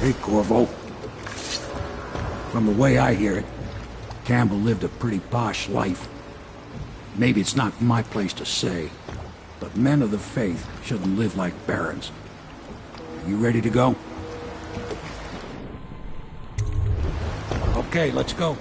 Hey, Corvo. From the way I hear it, Campbell lived a pretty posh life. Maybe it's not my place to say, but men of the faith shouldn't live like barons. Are you ready to go? Okay, let's go.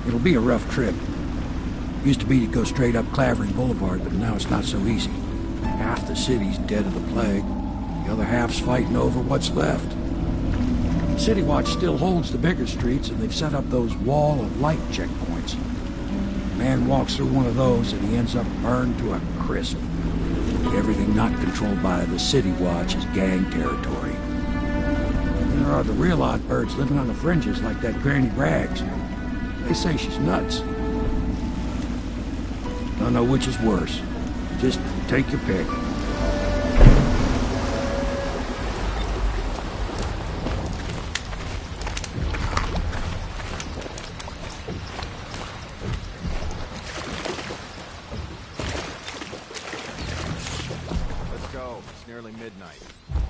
It'll be a rough trip. Used to be to go straight up Clavering Boulevard, but now it's not so easy. Half the city's dead of the plague. The other half's fighting over what's left. City Watch still holds the bigger streets, and they've set up those wall of light checkpoints. A man walks through one of those, and he ends up burned to a crisp. Everything not controlled by the City Watch is gang territory. There are the real odd birds living on the fringes, like that Granny Braggs. They say she's nuts. Don't know which is worse. Just take your pick. Let's go. It's nearly midnight.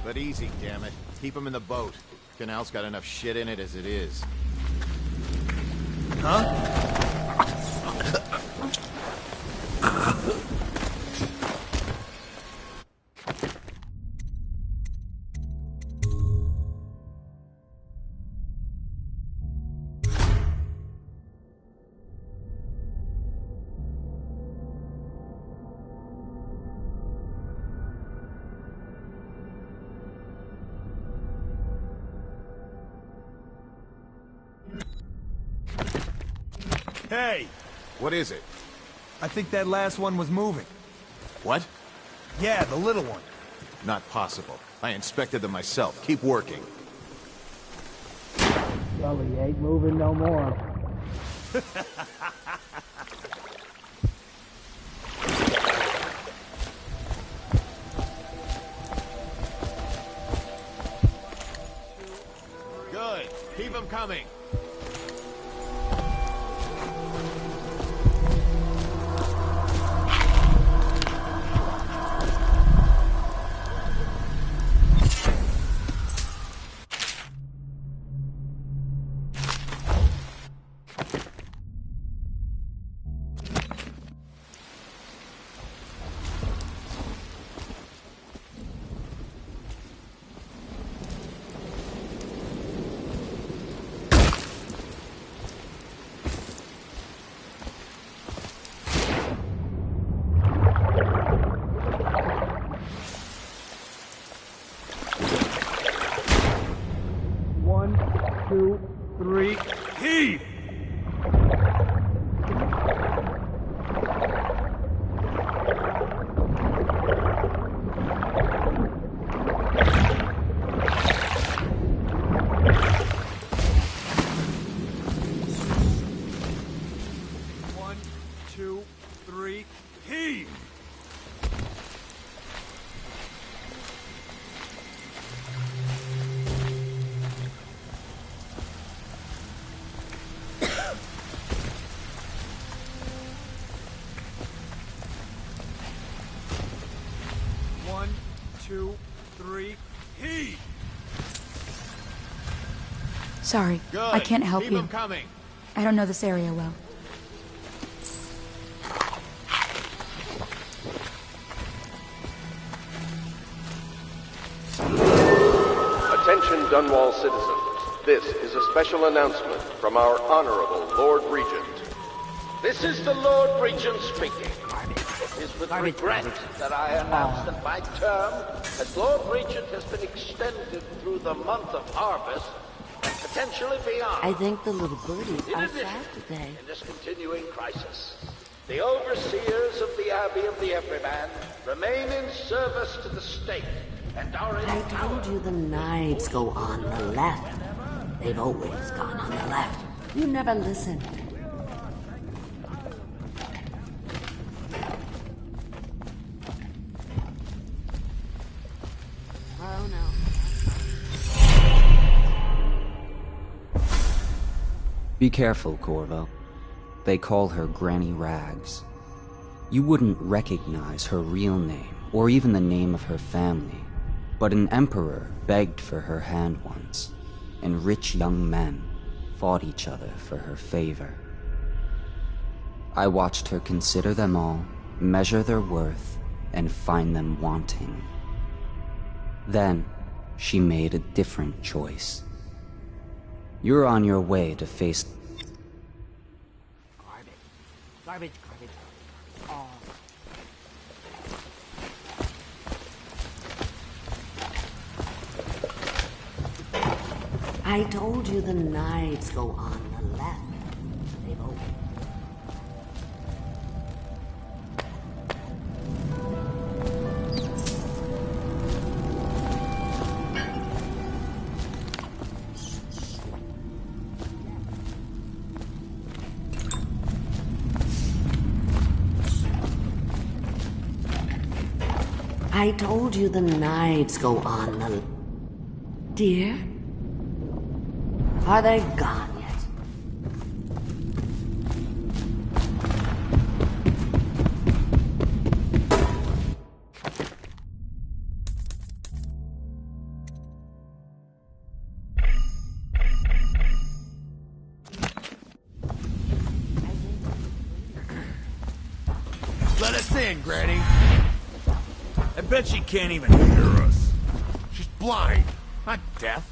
But easy, damn it. Keep them in the boat. Canal's got enough shit in it as it is. Huh? Hey! What is it? I think that last one was moving. What? Yeah, the little one. Not possible. I inspected them myself. Keep working. Sully ain't moving no more. Good. Keep them coming. Heave! One, two, three, heave! One, two, three, heave! Sorry, Good. I can't help Keep you. them coming. I don't know this area well. Attention Dunwall citizens. This is a special announcement from our Honorable Lord Regent. This is the Lord Regent speaking. It is with regret that I announce that my term as Lord Regent has been extended through the month of harvest and potentially beyond. I think the little birdies In are addition, sad today. in this continuing crisis, the overseers of the Abbey of the Everyman remain in service to the state and are I told you the knives go on the left. They've always gone on the left. You never listen. Oh no. Be careful, Corvo. They call her Granny Rags. You wouldn't recognize her real name, or even the name of her family, but an emperor begged for her hand once, and rich young men fought each other for her favor. I watched her consider them all, measure their worth, and find them wanting. Then, she made a different choice. You're on your way to face... Garbage. Oh. I told you the knives go on the left. They've opened. I told you the knives go on the... Dear? Are they gone yet? Let us in, Granny. I bet she can't even hear us. She's blind, not deaf.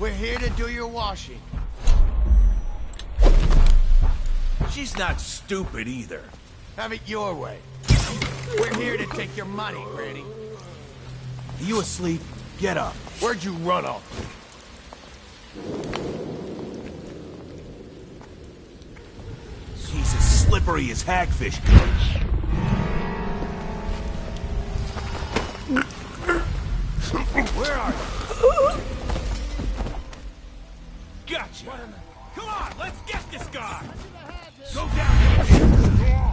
We're here to do your washing. She's not stupid either. Have it your way. We're here to take your money, Granny. Are you asleep? Get up. Where'd you run off to? She's as slippery as hagfish guts. Where are you? Gotcha! Come on, let's get this guy! Go down here!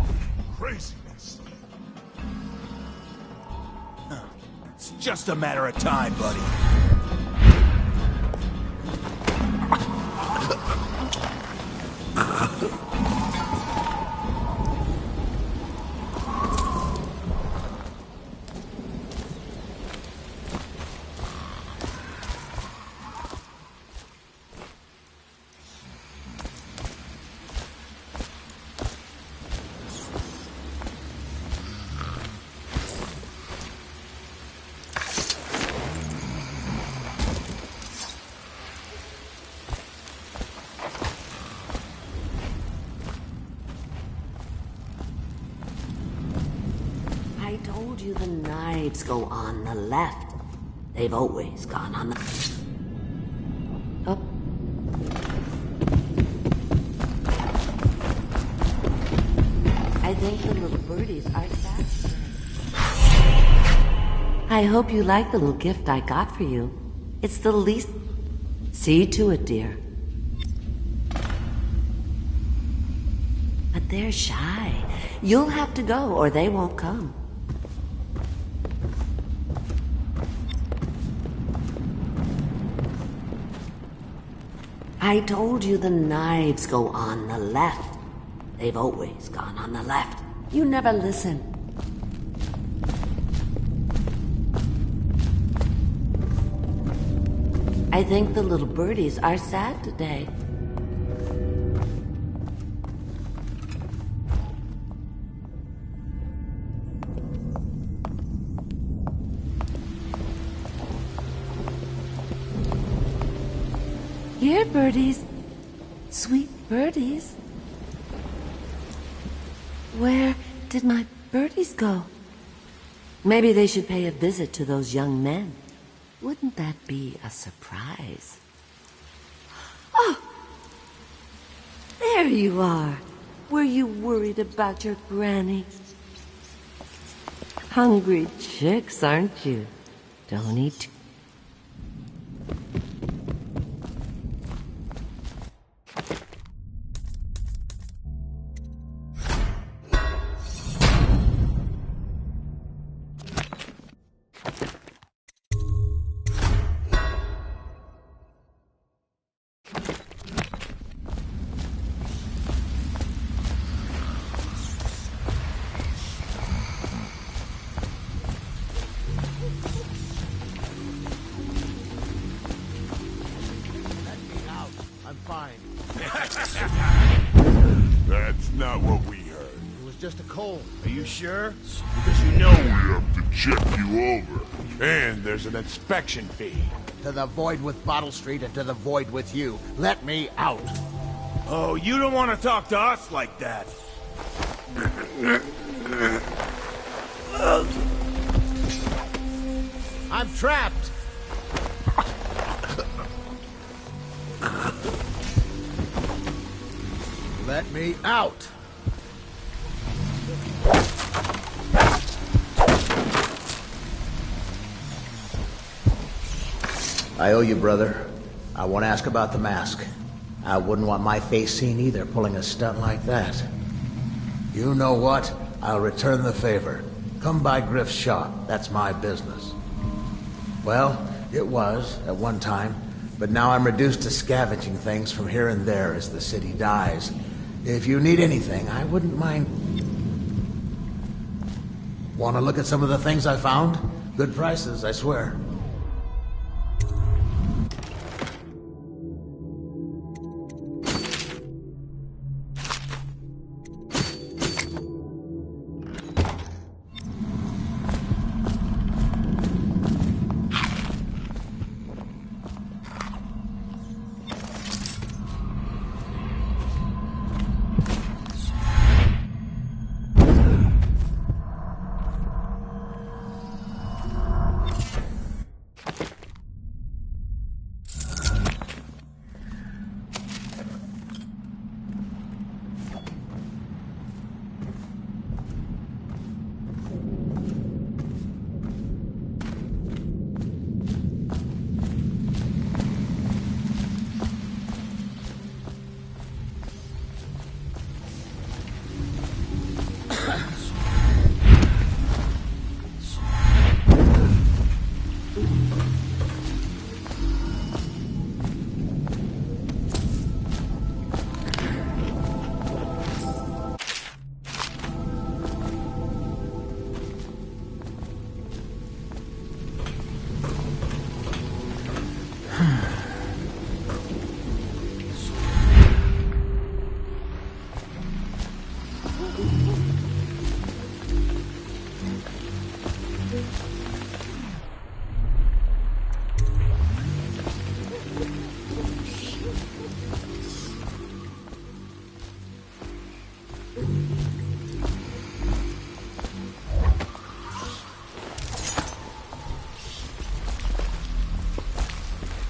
Craziness. It's just a matter of time, buddy. I told you the knives go on the left. They've always gone on the... Oh. I think the little birdies are sad. I hope you like the little gift I got for you. It's the least... See to it, dear. But they're shy. You'll have to go, or they won't come. I told you the knives go on the left. They've always gone on the left. You never listen. I think the little birdies are sad today. here, birdies. Sweet birdies. Where did my birdies go? Maybe they should pay a visit to those young men. Wouldn't that be a surprise? Oh! There you are. Were you worried about your granny? Hungry chicks, aren't you? Don't eat. That's not what we heard. It was just a cold. Are you sure? Because you know we have to check you over. And there's an inspection fee. To the void with Bottle Street and to the void with you. Let me out. Oh, you don't want to talk to us like that. I'm trapped. Let me out. I owe you, brother. I won't ask about the mask. I wouldn't want my face seen either, pulling a stunt like that. You know what? I'll return the favor. Come by Griff's shop. That's my business. Well, it was, at one time, but now I'm reduced to scavenging things from here and there as the city dies. If you need anything, I wouldn't mind. Want to look at some of the things I found? Good prices, I swear.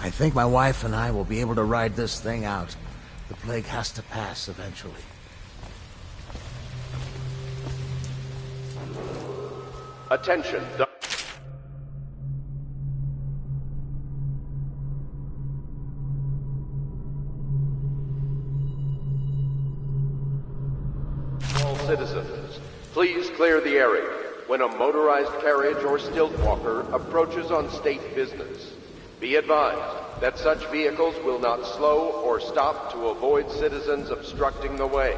I think my wife and I will be able to ride this thing out. The plague has to pass eventually. Attention. All citizens, please clear the area when a motorized carriage or stilt walker approaches on state business. Be advised that such vehicles will not slow or stop to avoid citizens obstructing the way.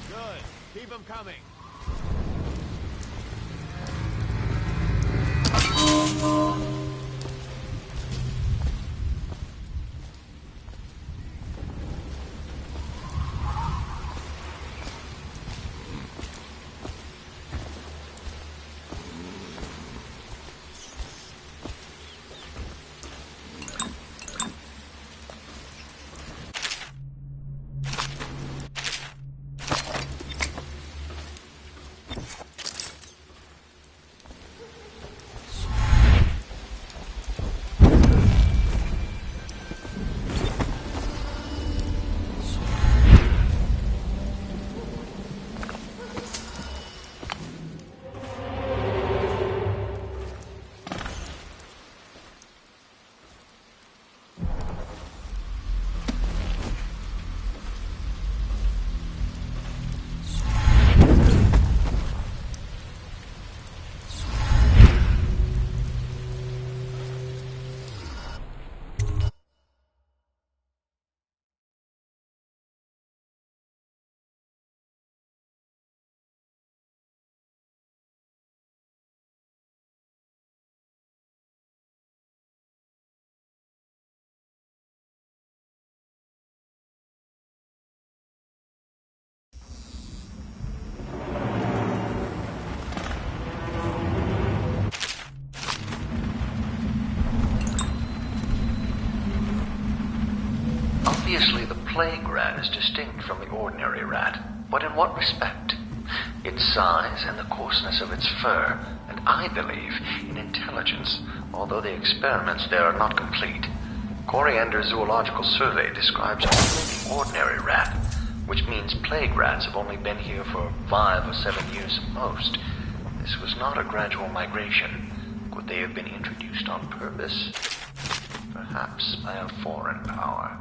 Good. Keep them coming. Obviously, the plague rat is distinct from the ordinary rat, but in what respect? Its size and the coarseness of its fur, and I believe in intelligence, although the experiments there are not complete. Coriander's Zoological Survey describes only the ordinary rat, which means plague rats have only been here for 5 or 7 years at most. This was not a gradual migration. Could they have been introduced on purpose? Perhaps by a foreign power.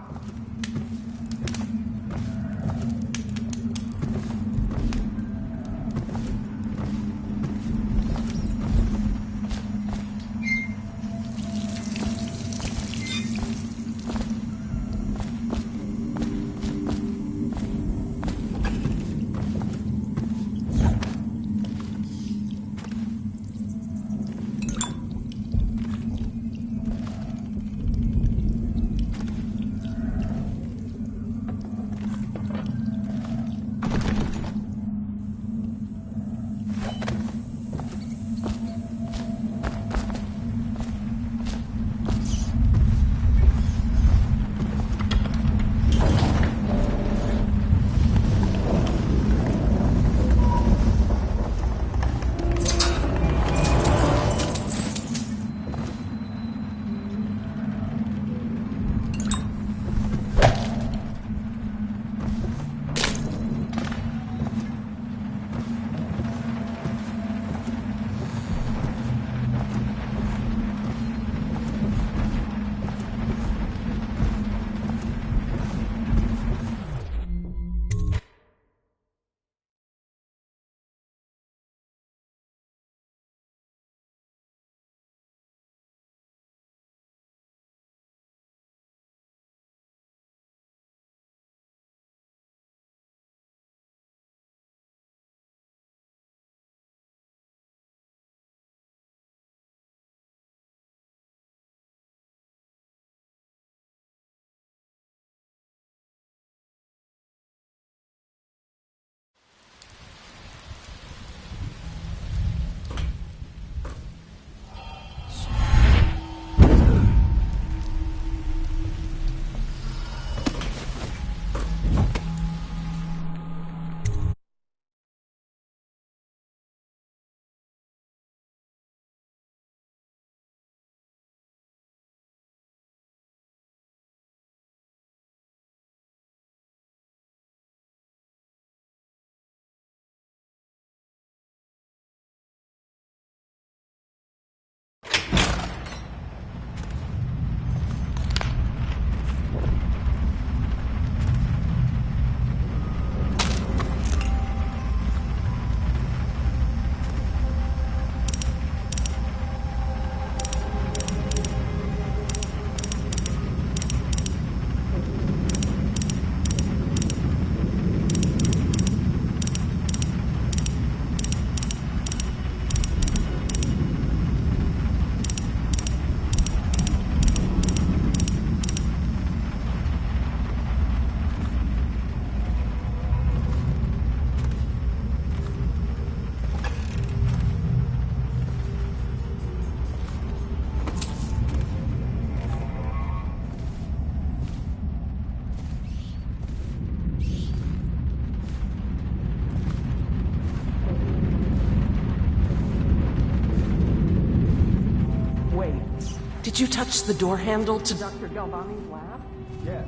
Did you touch the door handle to Dr. Galvani's lab? Yeah.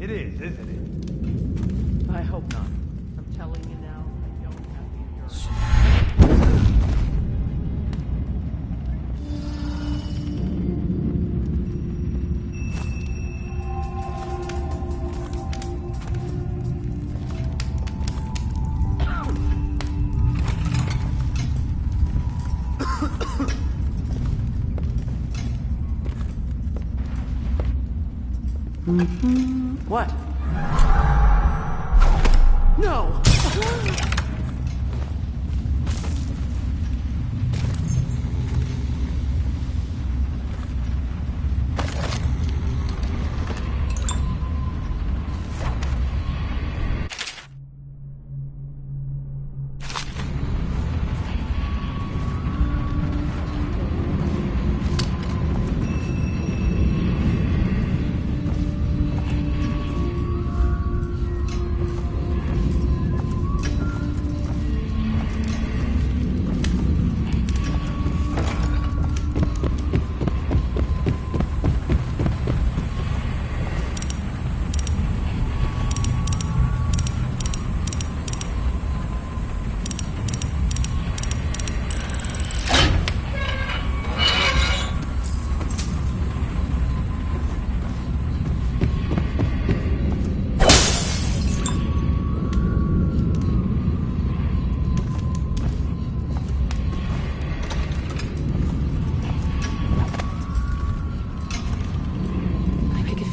It is, isn't it? I hope not. I'm telling you now, I don't have the What? No!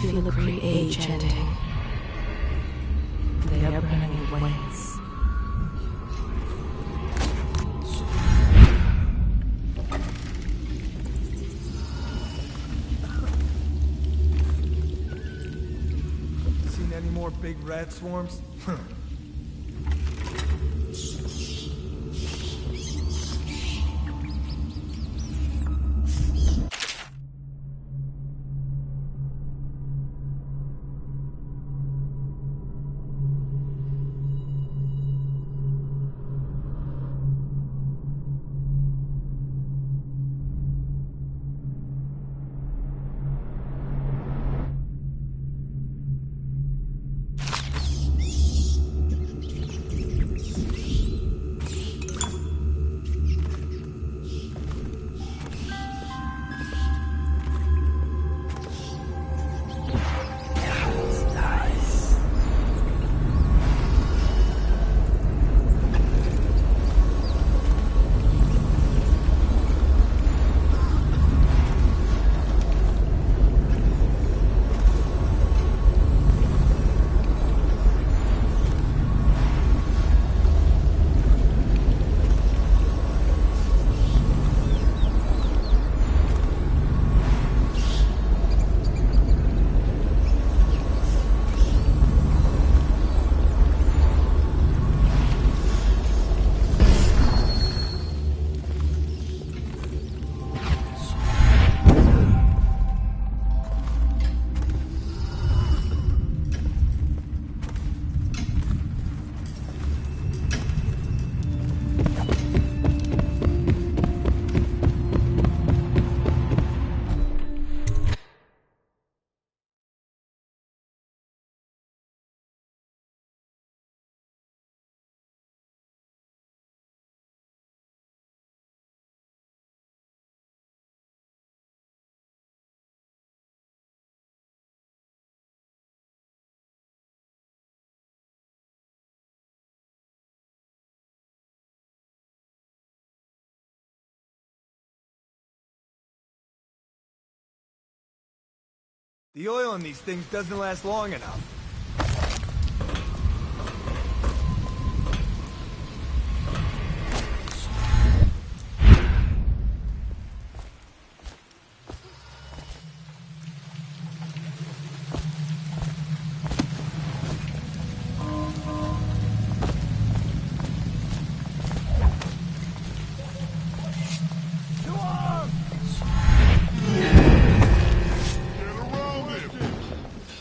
Feel the great age ending. The ever-burning ways. Seen any more big rat swarms? The oil in these things doesn't last long enough.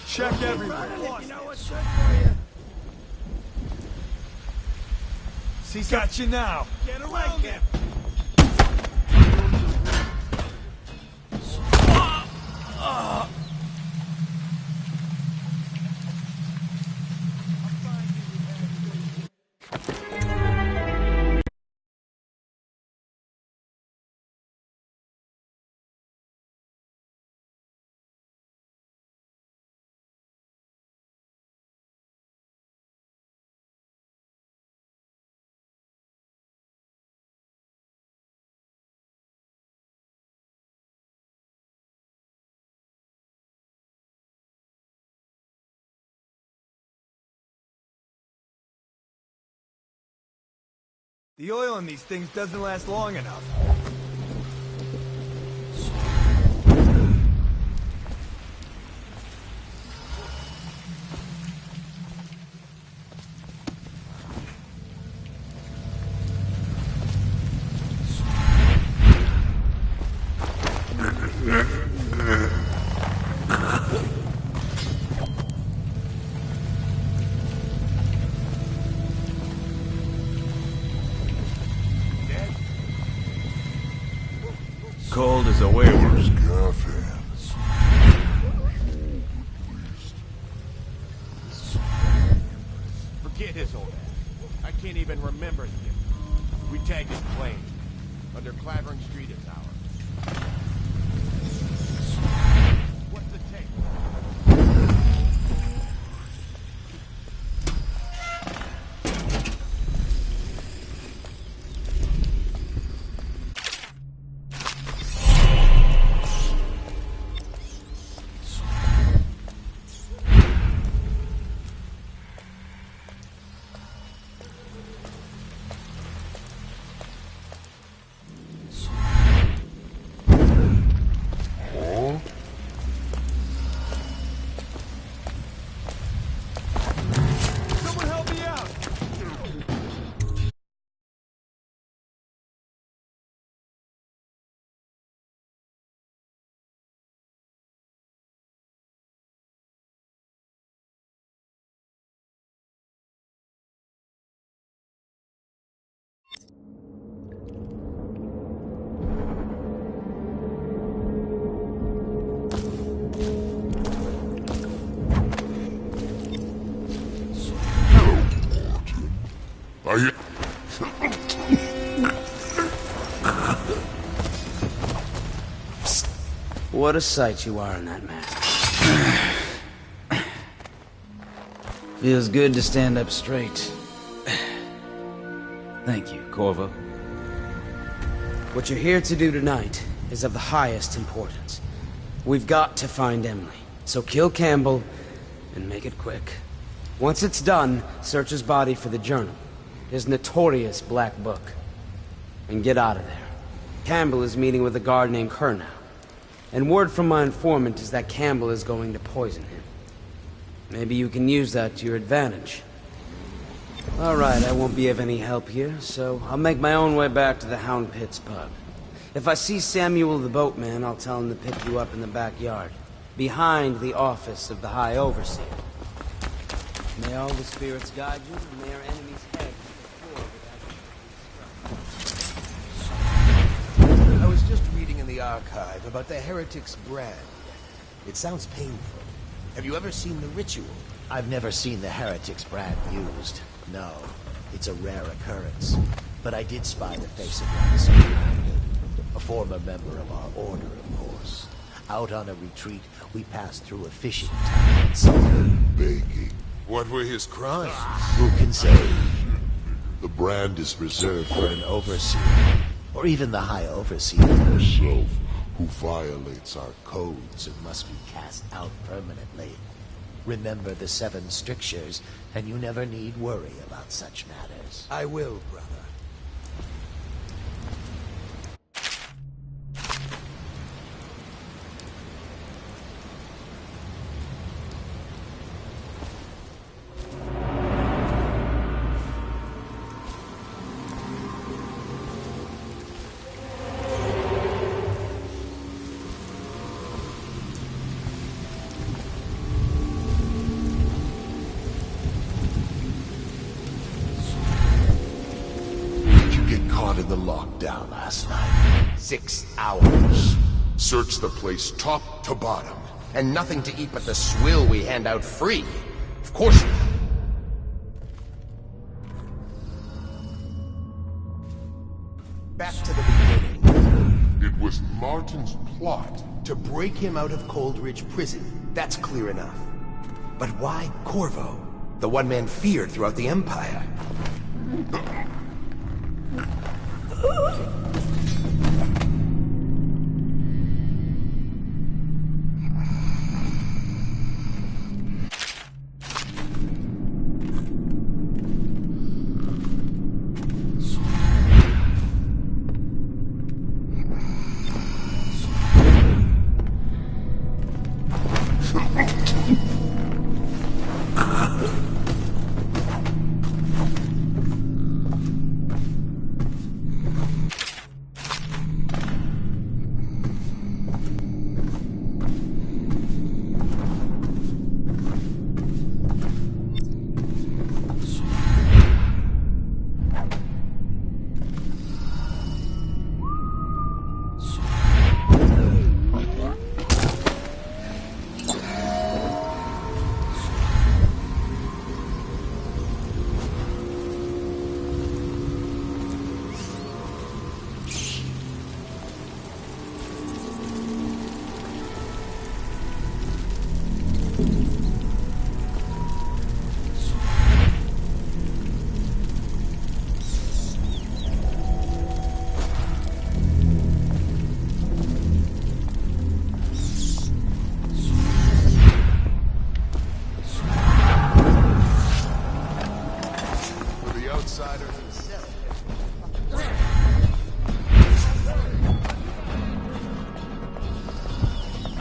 Check everywhere. You know what's good for you. See, got you now. Get around him. The oil in these things doesn't last long enough. Cold as a werewolf. Forget his old ass. I can't even remember him. We tagged his plane. Under Clavering Street is ours. What's the take? Are you... What a sight you are in that mask. Feels good to stand up straight. Thank you, Corvo. What you're here to do tonight is of the highest importance. We've got to find Emily. So kill Campbell and make it quick. Once it's done, search his body for the journal. His notorious black book. And get out of there. Campbell is meeting with a guard named Kerr now. And word from my informant is that Campbell is going to poison him. Maybe you can use that to your advantage. Alright, I won't be of any help here, so I'll make my own way back to the Hound Pits pub. If I see Samuel the boatman, I'll tell him to pick you up in the backyard, behind the office of the High Overseer. May all the spirits guide you, and may our enemies head to the floor without... I was just reading in the archive about the Heretic's brand. It sounds painful. Have you ever seen the ritual? I've never seen the Heretic's brand used. No, it's a rare occurrence. But I did spy the face of one surrounded. A former member of our order, of course. Out on a retreat, we passed through a fishing town and saw him begging. What were his crimes? Who can say? The brand is reserved for an overseer, or even the High Overseer herself, who violates our codes and must be cast out permanently. Remember the 7 strictures, and you never need worry about such matters. I will, brother. In the lockdown last night. 6 hours. Search the place top to bottom. And nothing to eat but the swill we hand out free. Of course. Back to the beginning. It was Martin's plot. To break him out of Coldridge Prison. That's clear enough. But why Corvo? The one man feared throughout the Empire.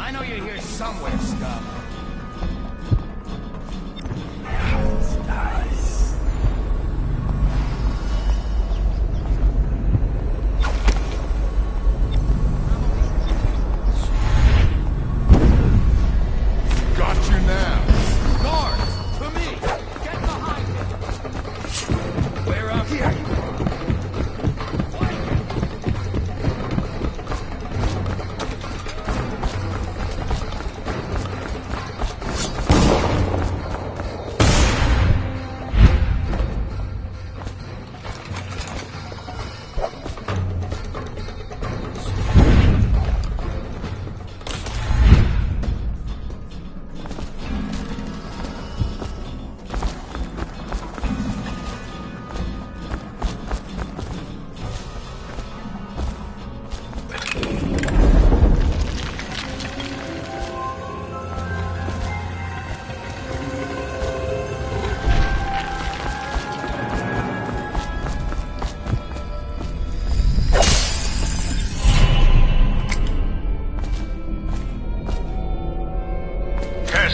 I know you're here somewhere, scum. Got you now. Guards, to me! Get behind him! We're up here.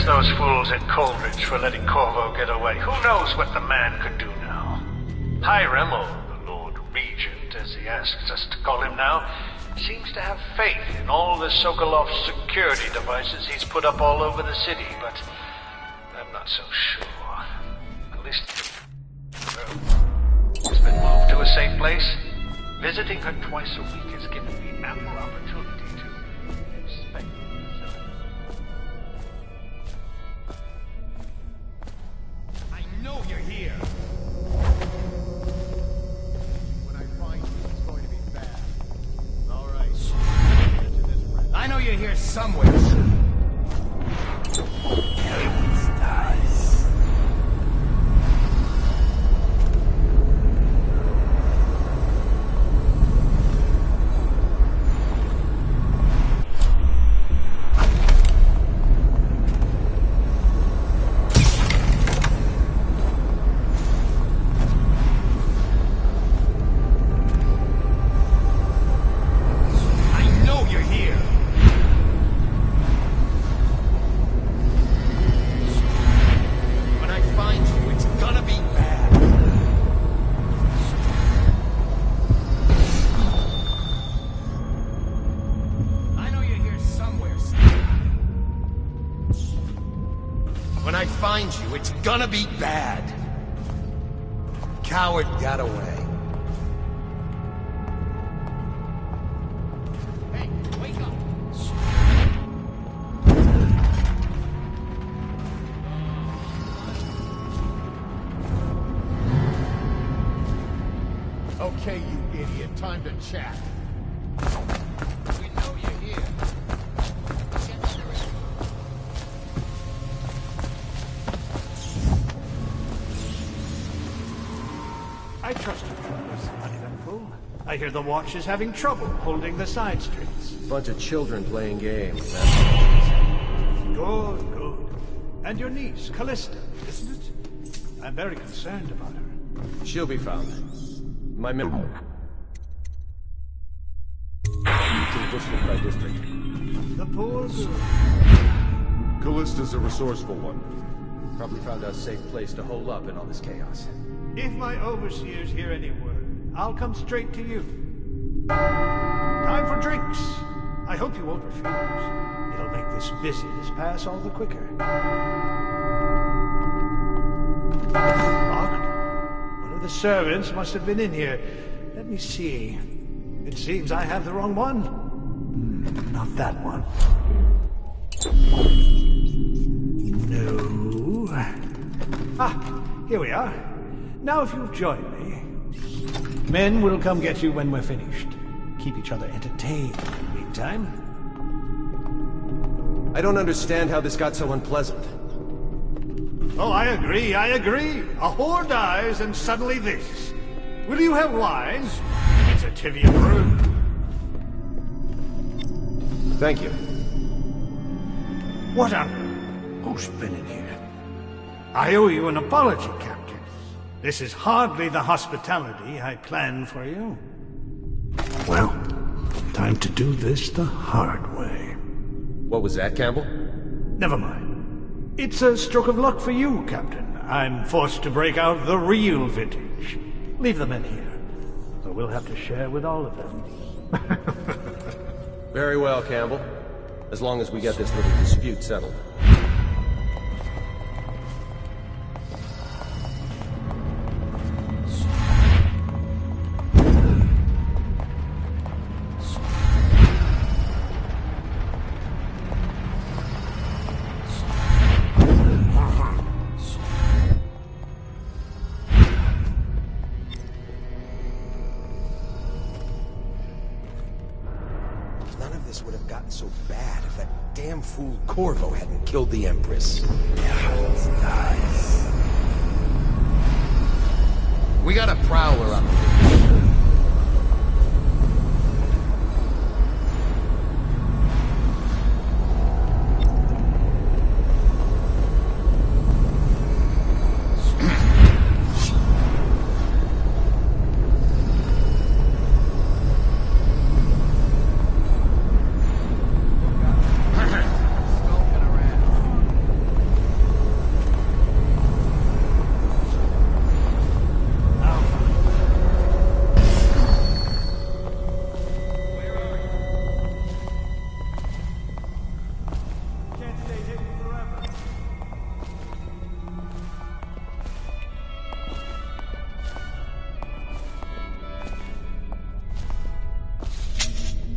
Those fools at Coleridge for letting Corvo get away. Who knows what the man could do now? Hiram, or the Lord Regent, as he asks us to call him now, seems to have faith in all the Sokolov security devices he's put up all over the city, but I'm not so sure. At least she's been moved to a safe place. Visiting her twice a week has given me ample opportunity to inspect. know you're here. When I find you, it's going to be bad. All right. I know you're here somewhere. It's gonna be bad. Coward got away. Hey, wake up! Okay, you idiot. Time to chat. We know you're here. I trust you, uneventful. I hear the Watch is having trouble holding the side streets. Bunch of children playing games, that's Good, good. And your niece, Callista, isn't it? I'm very concerned about her. She'll be found. My memory. District by district. The poor girl. Callista's a resourceful one. Probably found a safe place to hole up in all this chaos. If my overseers hear any word, I'll come straight to you. Time for drinks. I hope you won't refuse. It'll make this business pass all the quicker. Locked? One of the servants must have been in here. Let me see. It seems I have the wrong one. Not that one. No. Ah, here we are. Now if you'll join me. Men will come get you when we're finished. Keep each other entertained in the meantime. I don't understand how this got so unpleasant. Oh, I agree. A whore dies and suddenly this. Will you have wine? It's a tibia brew. Thank you. What on... Who's been in here? I owe you an apology, Captain. This is hardly the hospitality I planned for you. Well, time to do this the hard way. What was that, Campbell? Never mind. It's a stroke of luck for you, Captain. I'm forced to break out the real vintage. Leave the men here, or we'll have to share with all of them. Very well, Campbell. As long as we get this little dispute settled. Would have gotten so bad if that damn fool Corvo hadn't killed the Empress. We got a prowler on the roof.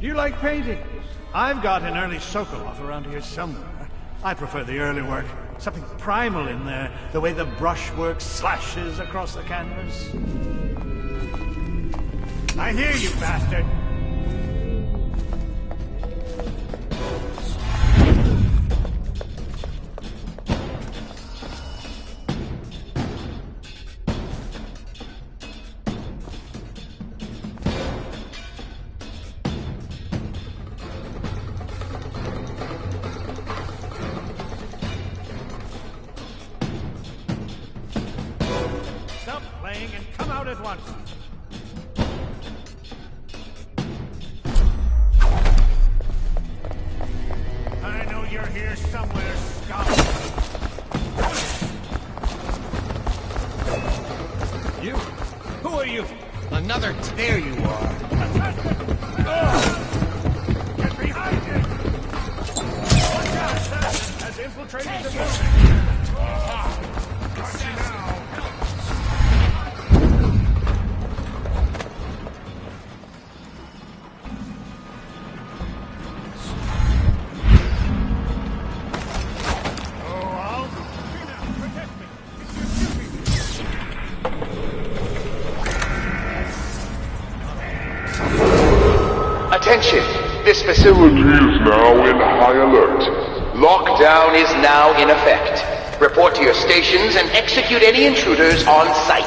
Do you like paintings? I've got an early Sokolov around here somewhere. I prefer the early work. Something primal in there, the way the brushwork slashes across the canvas. I hear you, bastard! And come out at once. I know you're here somewhere, scum. You? Who are you? Another there you are. Get behind him! Watch out, sir! Has infiltrated the building. Got you now. Attention! This facility is now in high alert. Lockdown is now in effect. Report to your stations and execute any intruders on sight.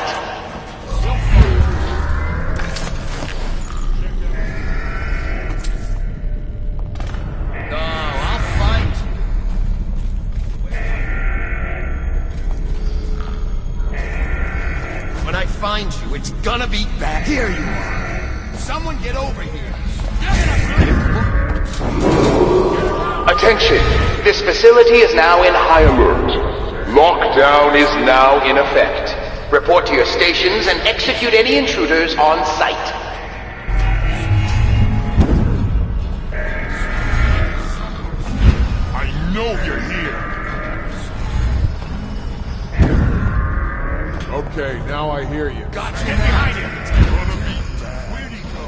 When I find you, it's gonna be bad. Here you are. Someone get over here. Attention! This facility is now in high alert. Lockdown is now in effect. Report to your stations and execute any intruders on sight. I know you're here. Okay, now I hear you. Gotcha. Get behind him. Where'd he go?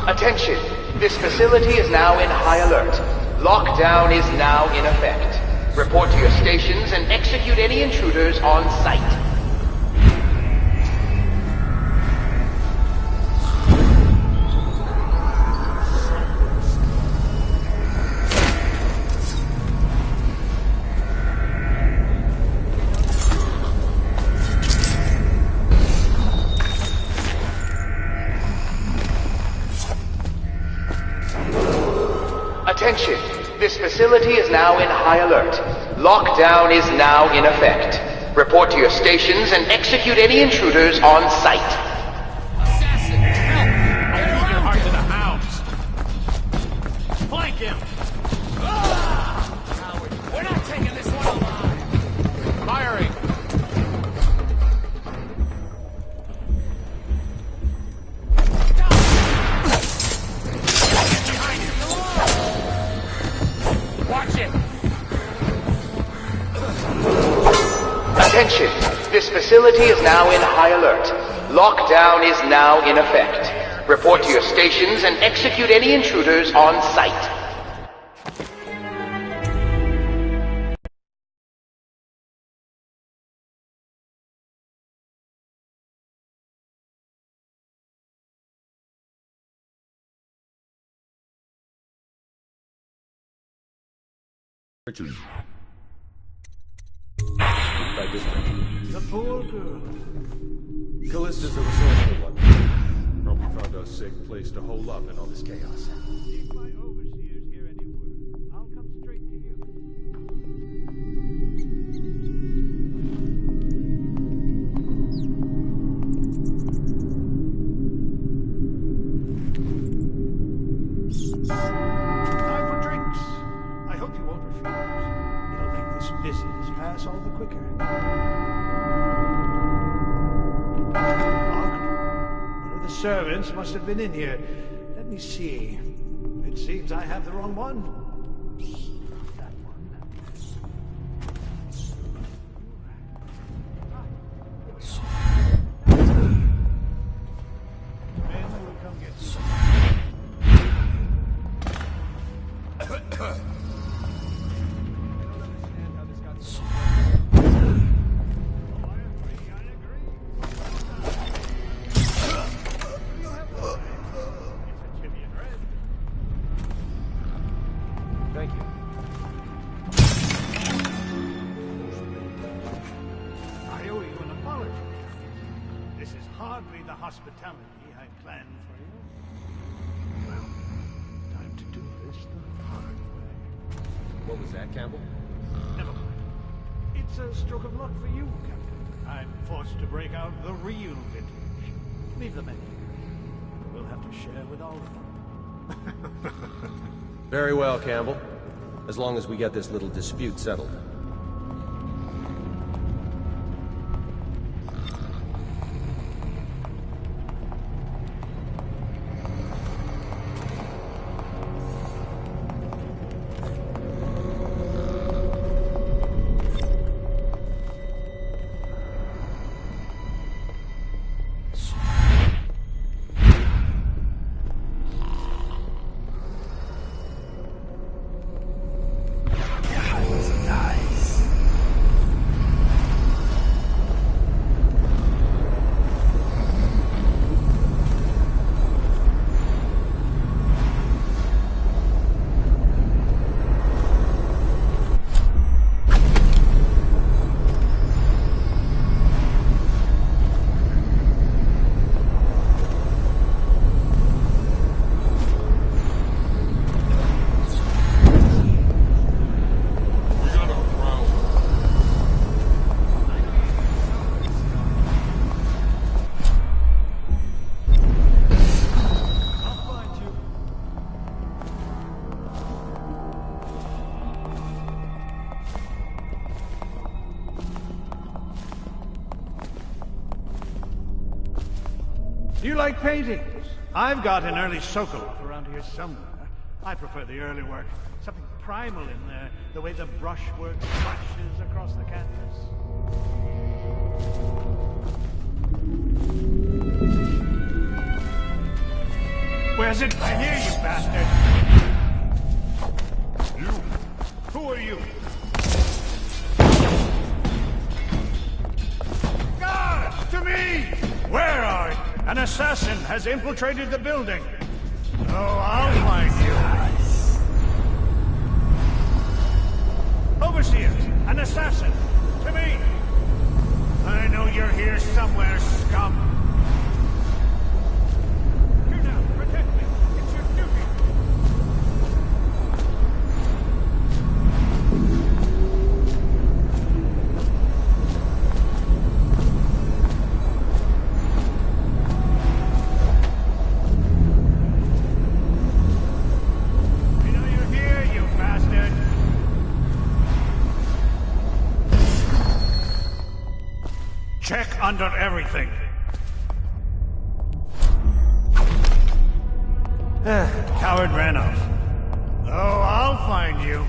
Attention! This facility is now in high alert. Lockdown is now in effect. Report to your stations and execute any intruders on sight. Attention! This facility is now in high alert. Lockdown is now in effect. Report to your stations and execute any intruders on sight. Assassin, help! I'll feed your heart to the hounds. Flank him! Coward, we're not taking this one alive! Firing! Watch it! Attention! This facility is now in high alert. Lockdown is now in effect. Report to your stations and execute any intruders on sight. Richard. The poor girl. Callista's a resourceful one. Probably found a safe place to hole up in all this chaos. If my overseers hear any word, I'll come straight to you. Time for drinks. I hope you won't refuse. It'll make this business pass all the quicker. Locked? One of the servants must have been in here. Let me see. It seems I have the wrong one. That one. Men will come get you. Thank you. I owe you an apology. This is hardly the hospitality I planned for you. Well, time to do this the hard way. What was that, Campbell? Never mind. It's a stroke of luck for you, Captain. I'm forced to break out the real vintage. Leave the men here. We'll have to share with all of them. Very well, Campbell. As long as we get this little dispute settled. Do you like paintings? I've got an early Sokolov around here somewhere. I prefer the early work. Something primal in there, the way the brushwork flashes across the canvas. Where's it? I hear you, bastard! You? Who are you? God! To me! Where are you? An assassin has infiltrated the building. Oh, I'll find you. Overseers, an assassin. To me. I know you're here somewhere, scum. Here now, protect me. It's your duty. under everything. Coward ran off. Oh, I'll find you.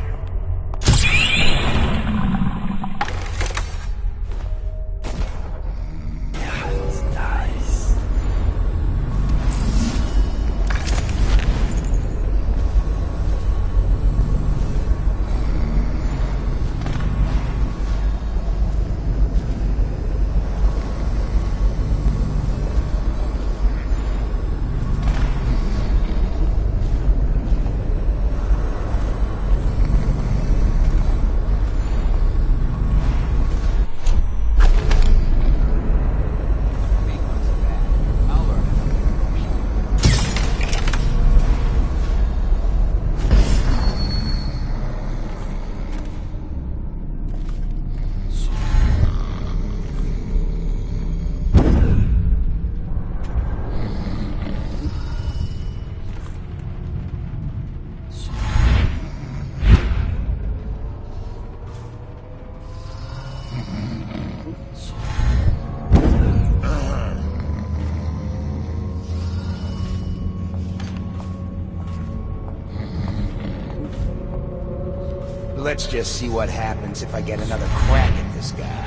Let's just see what happens if I get another crack at this guy.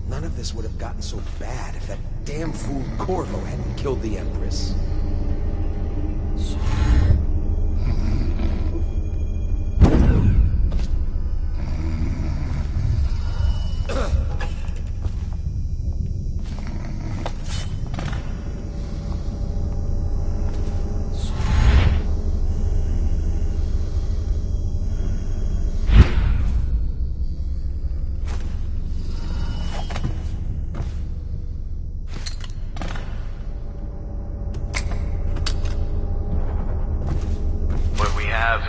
None of this would have gotten so bad if that damn fool Corvo hadn't killed the Empress.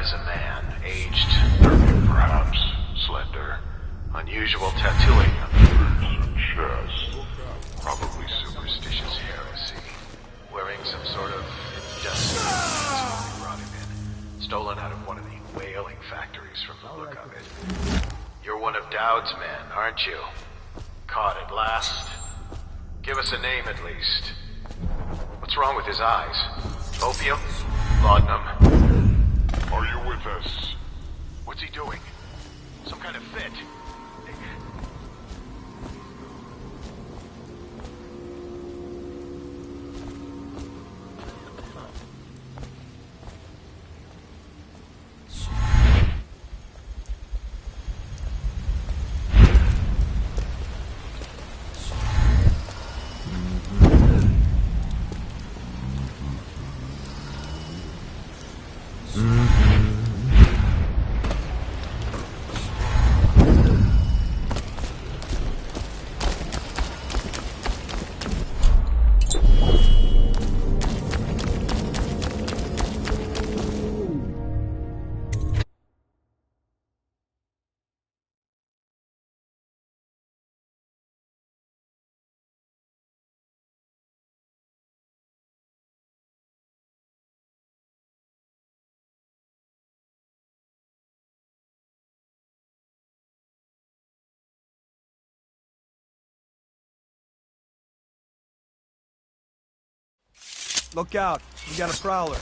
Is a man, aged 30 perhaps, slender, unusual tattooing on the ribs and chest, probably superstitious heresy, wearing some sort of industrial suit they brought him in, stolen out of one of the whaling factories from the look of it. You're one of Dowd's men, aren't you? Caught at last? Give us a name at least. What's wrong with his eyes? Opium? Laudanum? Are you with us? What's he doing? Some kind of fit. Look out, we got a prowler.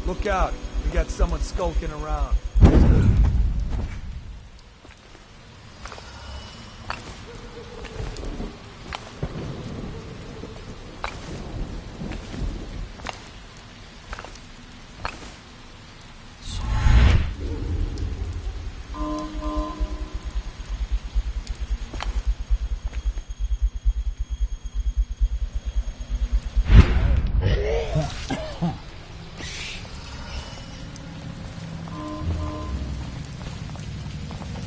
Look out, we got someone skulking around.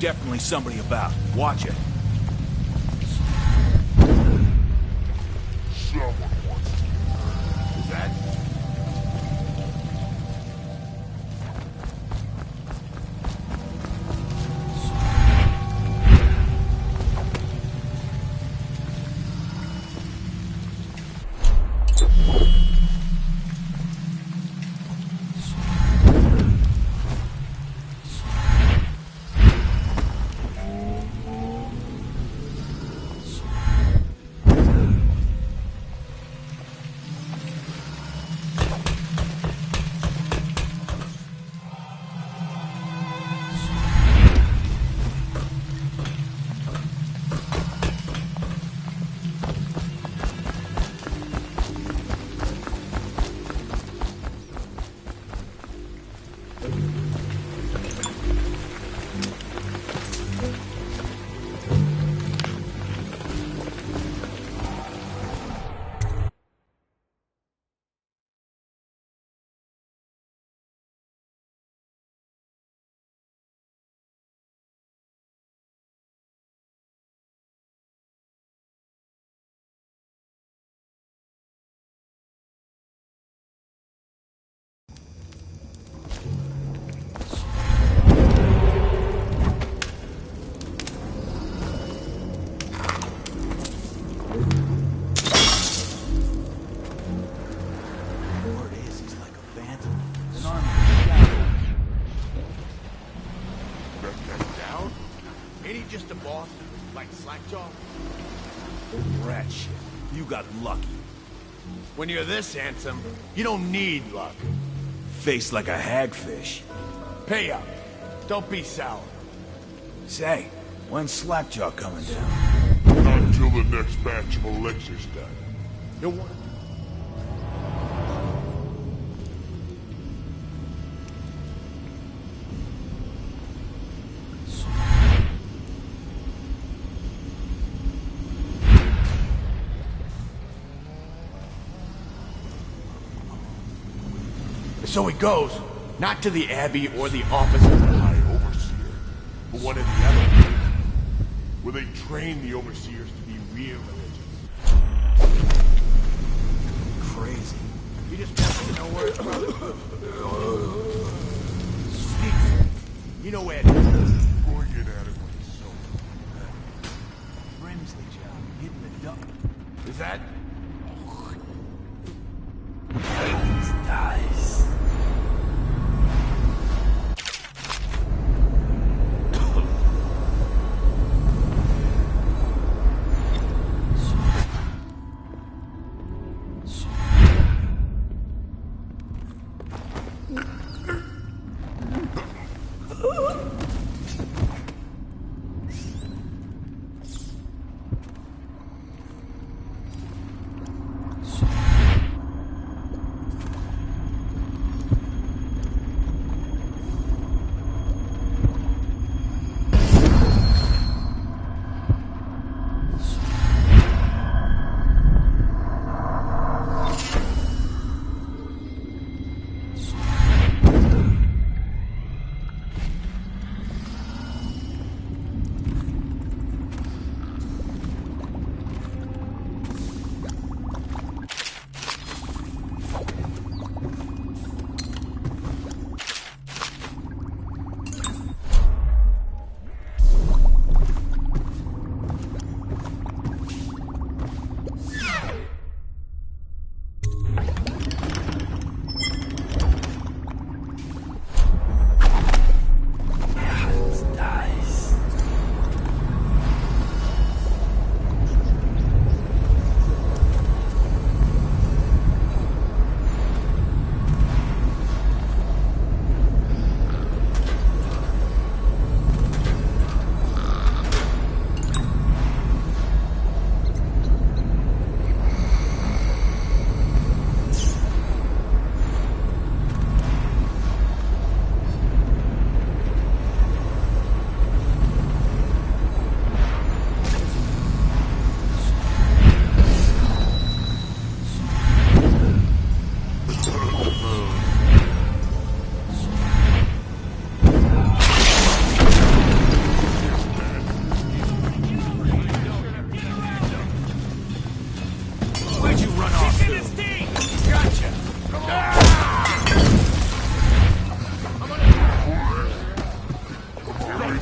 definitely somebody about. Watch it. Someone wants to get hurt. Is that? Just a boss, like Slackjaw? Rat shit. You got lucky. When you're this handsome, you don't need luck. Face like a hagfish. Pay up. Don't be sour. Say, when's Slackjaw coming down? Not until the next batch of elixirs done. You'll want... So he goes, not to the Abbey or the office of the High Overseer, but one of the other ones, where they train the Overseers to be real religious. Crazy. You just want to know where it's from. You know where it is. Go and get at it when it's so. Brimsley job, getting the dump. Is that? Nice.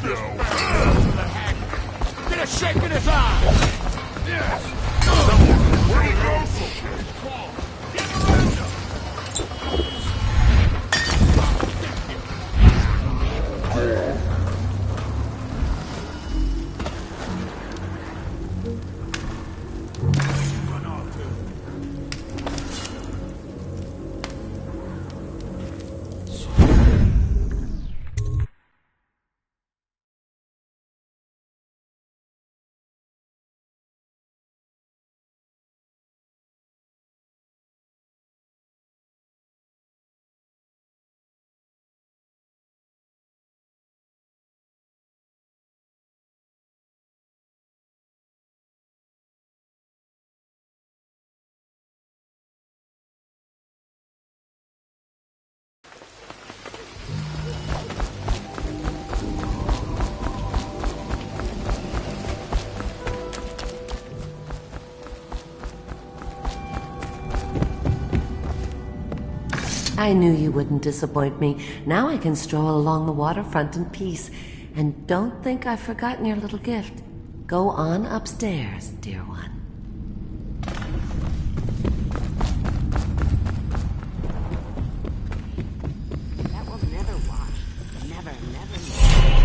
Get a shake in his eye! Yes! Where you go? Come on! Get around him! I knew you wouldn't disappoint me. Now I can stroll along the waterfront in peace. And don't think I've forgotten your little gift. Go on upstairs, dear one. That will never wash. Never, never,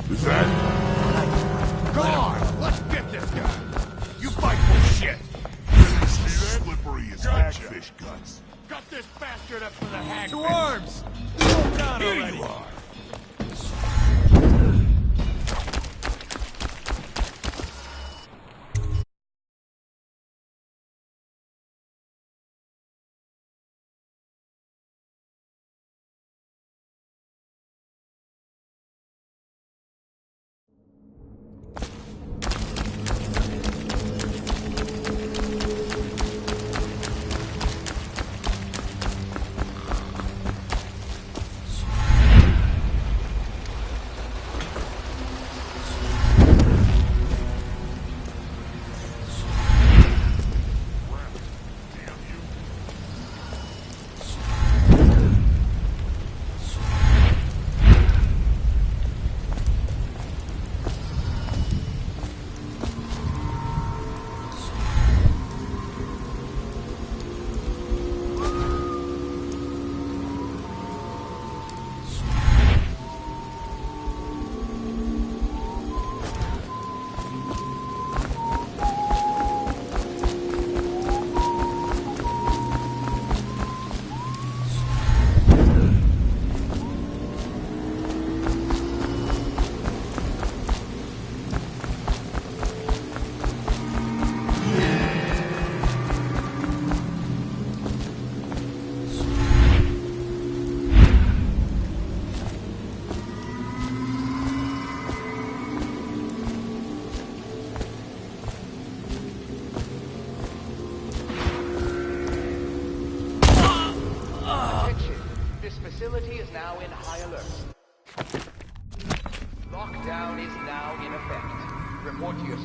Is that? Go on! Let's get this guy! You fight bullshit! Slippery as hagfish guts. Cut this bastard up for the hag! To arms! Slow down Here already! you are! facility is now in high alert. Lockdown is now in effect. Report to your...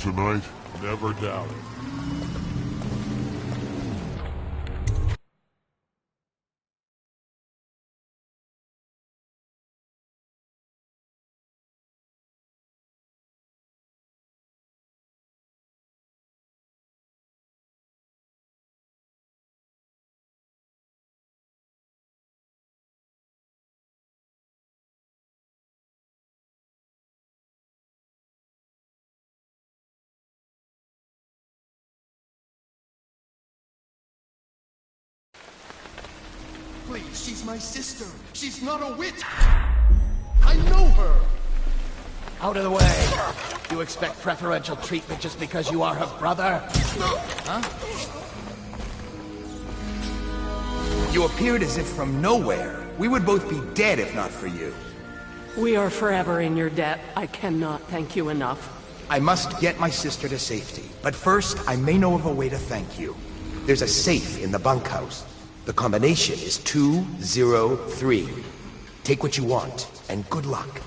tonight? Never doubt it. Please, she's my sister. She's not a witch. I know her. Out of the way. You expect preferential treatment just because you are her brother? Huh? You appeared as if from nowhere. We would both be dead if not for you. We are forever in your debt. I cannot thank you enough. I must get my sister to safety. But first, I may know of a way to thank you. There's a safe in the bunkhouse. The combination is 203. Take what you want, and good luck.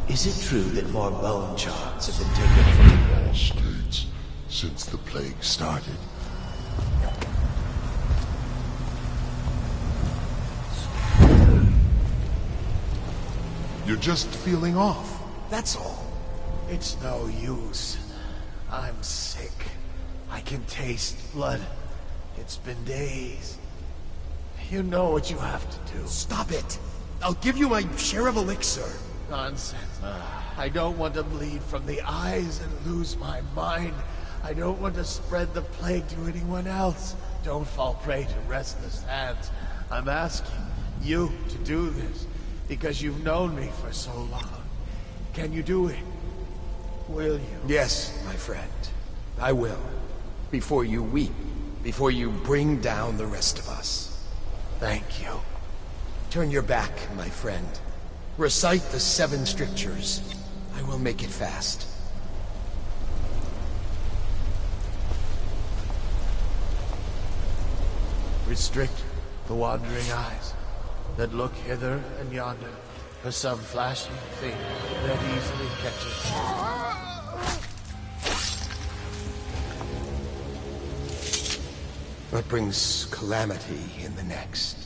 Is it true that more bone charts have been taken from all states since the plague started? You're just feeling off, that's all. It's no use. I'm sick. I can taste blood. It's been days. You know what you have to do. Stop it! I'll give you my share of elixir. Nonsense. I don't want to bleed from the eyes and lose my mind. I don't want to spread the plague to anyone else. don't fall prey to restless hands. I'm asking you to do this because you've known me for so long. Can you do it? Will you? Yes, my friend. I will. Before you weep. Before you bring down the rest of us. Thank you. Turn your back, my friend. Recite the 7 strictures. I will make it fast. Restrict the wandering eyes that look hither and yonder for some flashing thing that easily catches. What brings calamity in the next?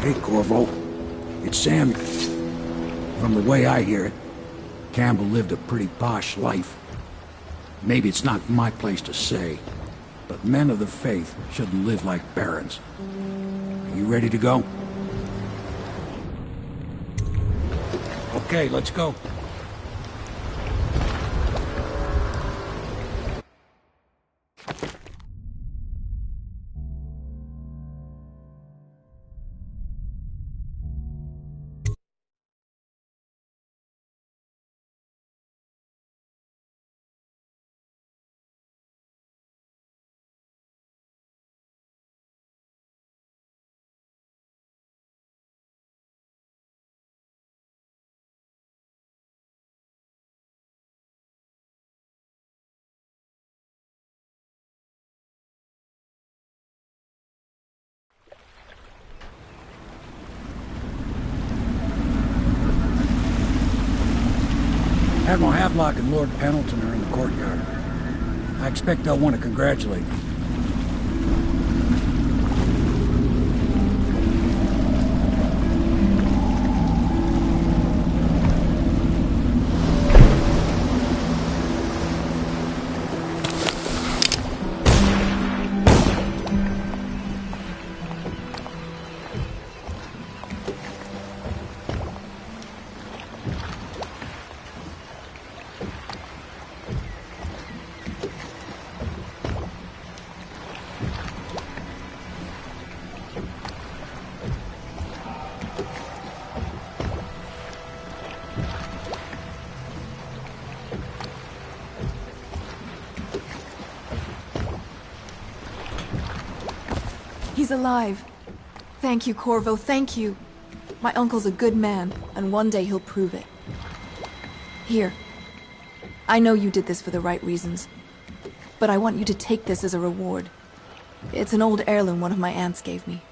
Hey, Corvo. It's Samuel. From the way I hear it, Campbell lived a pretty posh life. Maybe it's not my place to say, but men of the faith shouldn't live like barons. Are you ready to go? Okay, let's go. Admiral Havelock and Lord Pendleton are in the courtyard. I expect they'll want to congratulate me. He's alive. Thank you, Corvo, thank you. My uncle's a good man, and one day he'll prove it. Here. I know you did this for the right reasons, but I want you to take this as a reward. It's an old heirloom one of my aunts gave me.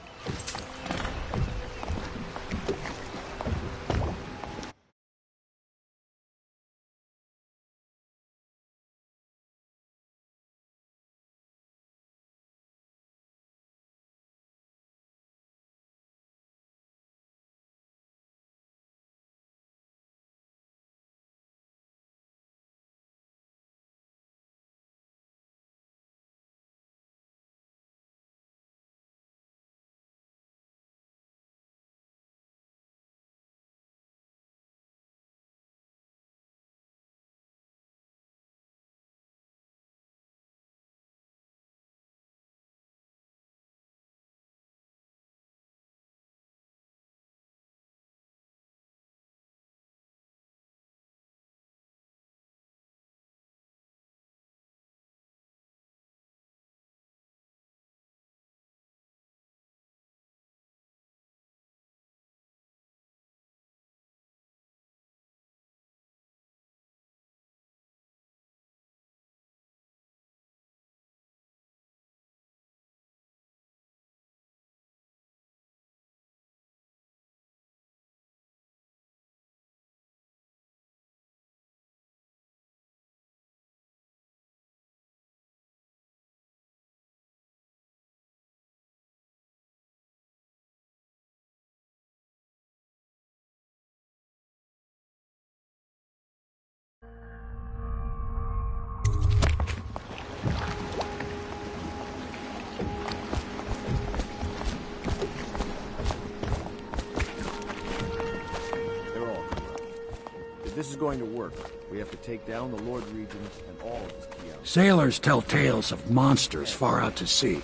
This is going to work. We have to take down the Lord Regent and all of his kiosks. Sailors tell tales of monsters far out to sea.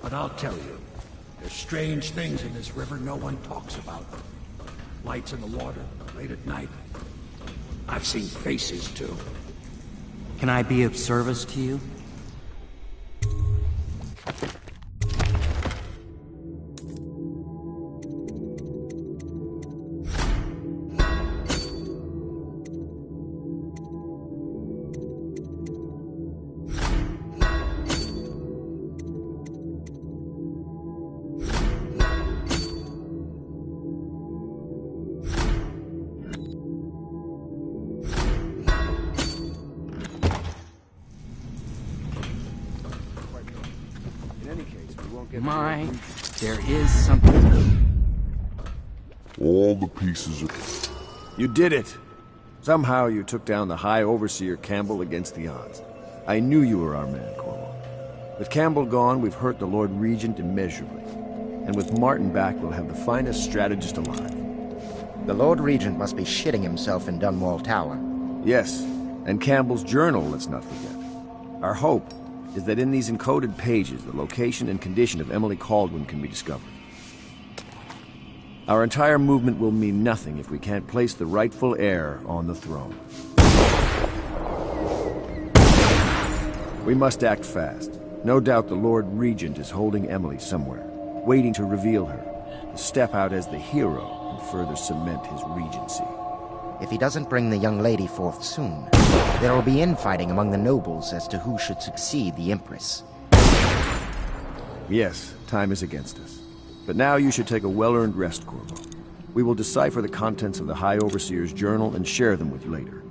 But I'll tell you, there's strange things in this river no one talks about. Lights in the water, late at night. I've seen faces, too. Can I be of service to you? There is something. All the pieces of... You did it! Somehow you took down the High Overseer Campbell against the odds. I knew you were our man, Corvo. With Campbell gone, we've hurt the Lord Regent immeasurably. And with Martin back, we'll have the finest strategist alive. The Lord Regent must be shitting himself in Dunwall Tower. Yes, and Campbell's journal, let's not forget. Our hope is that in these encoded pages, the location and condition of Emily Kaldwin can be discovered. Our entire movement will mean nothing if we can't place the rightful heir on the throne. We must act fast. No doubt the Lord Regent is holding Emily somewhere, waiting to reveal her, to step out as the hero and further cement his regency. If he doesn't bring the young lady forth soon, there will be infighting among the nobles as to who should succeed the Empress. Yes, time is against us. But now you should take a well-earned rest, Corvo. We will decipher the contents of the High Overseer's journal and share them with you later.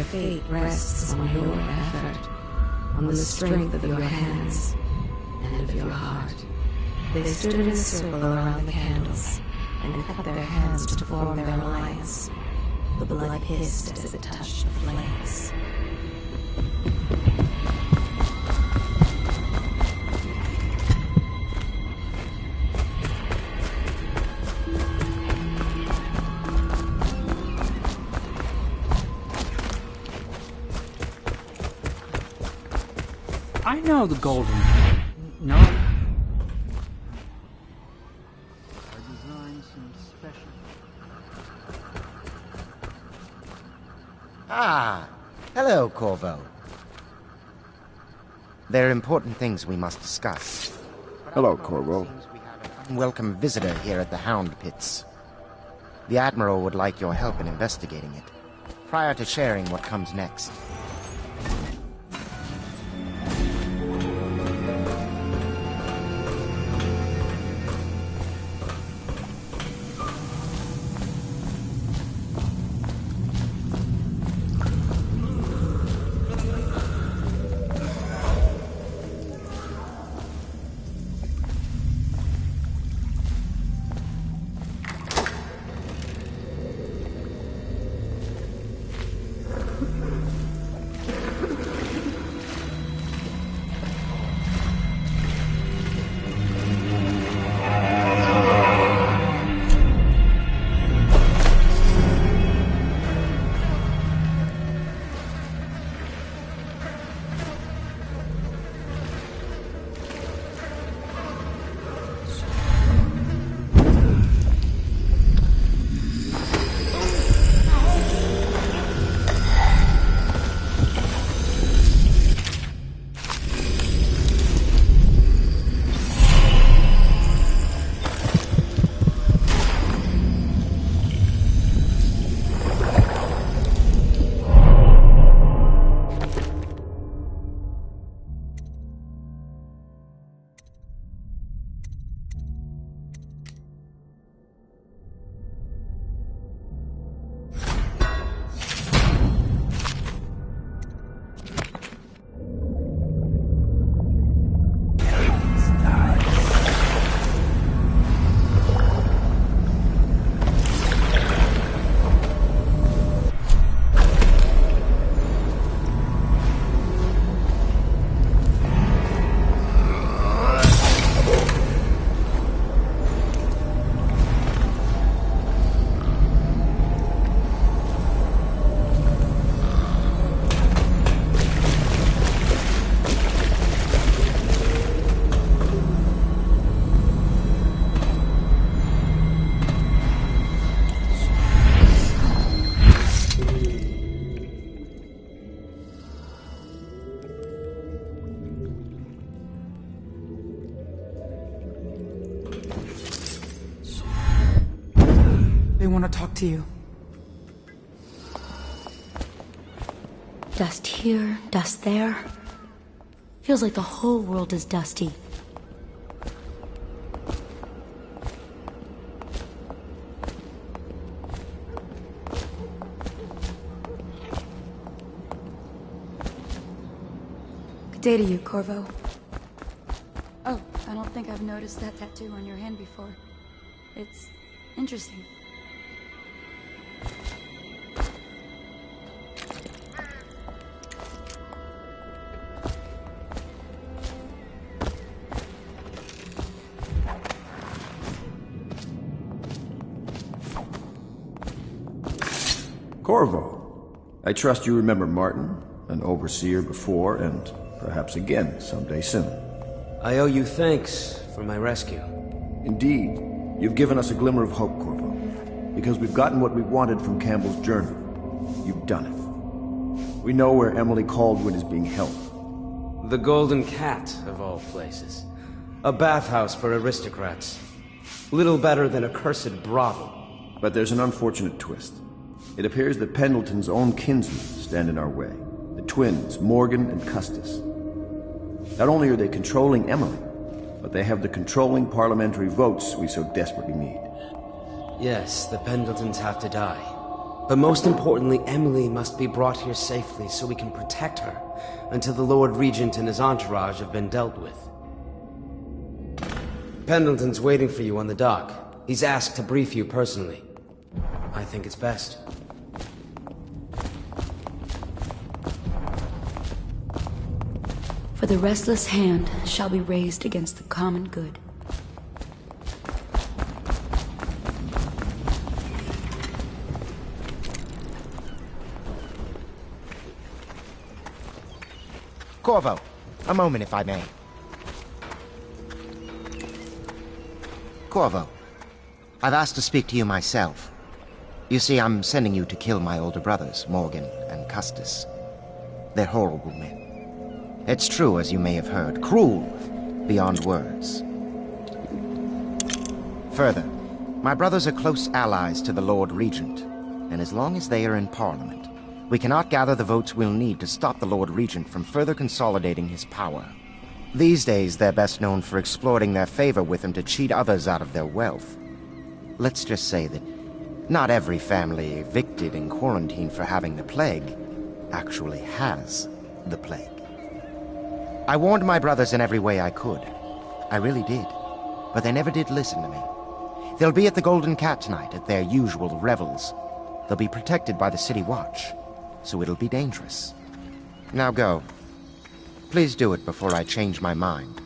fate rests on your effort, on the strength of your hands and of your heart. They stood in a circle around the candles and cut their hands to form their alliance. The blood hissed as it touched the flames. I know the golden... No? Our design seems special. Ah, hello, Corvo. There are important things we must discuss. Hello, Corvo. Unwelcome visitor here at the Hound Pits. The Admiral would like your help in investigating it, prior to sharing what comes next. They want to talk to you. Dust here, dust there. Feels like the whole world is dusty. Good day to you, Corvo. Oh, I don't think I've noticed that tattoo on your hand before. It's interesting. Corvo, I trust you remember Martin, an overseer before, and perhaps again someday soon. I owe you thanks for my rescue. Indeed. You've given us a glimmer of hope, Corvo. Because we've gotten what we wanted from Campbell's journal. You've done it. We know where Emily Caldwin is being held. The Golden Cat, of all places. A bathhouse for aristocrats. Little better than a cursed brothel. But there's an unfortunate twist. It appears that Pendleton's own kinsmen stand in our way. The twins, Morgan and Custis. Not only are they controlling Emily, but they have the controlling parliamentary votes we so desperately need. Yes, the Pendletons have to die. But most importantly, Emily must be brought here safely so we can protect her until the Lord Regent and his entourage have been dealt with. Pendleton's waiting for you on the dock. He's asked to brief you personally. I think it's best. For the restless hand shall be raised against the common good. Corvo, a moment if I may. Corvo, I've asked to speak to you myself. You see, I'm sending you to kill my older brothers, Morgan and Custis. They're horrible men. It's true, as you may have heard, cruel beyond words. Further, my brothers are close allies to the Lord Regent, and as long as they are in Parliament, we cannot gather the votes we'll need to stop the Lord Regent from further consolidating his power. These days, they're best known for exploiting their favor with him to cheat others out of their wealth. Let's just say that not every family evicted and quarantined for having the plague actually has the plague. I warned my brothers in every way I could. I really did. But they never did listen to me. They'll be at the Golden Cat tonight at their usual revels. They'll be protected by the City Watch, so it'll be dangerous. Now go. Please do it before I change my mind.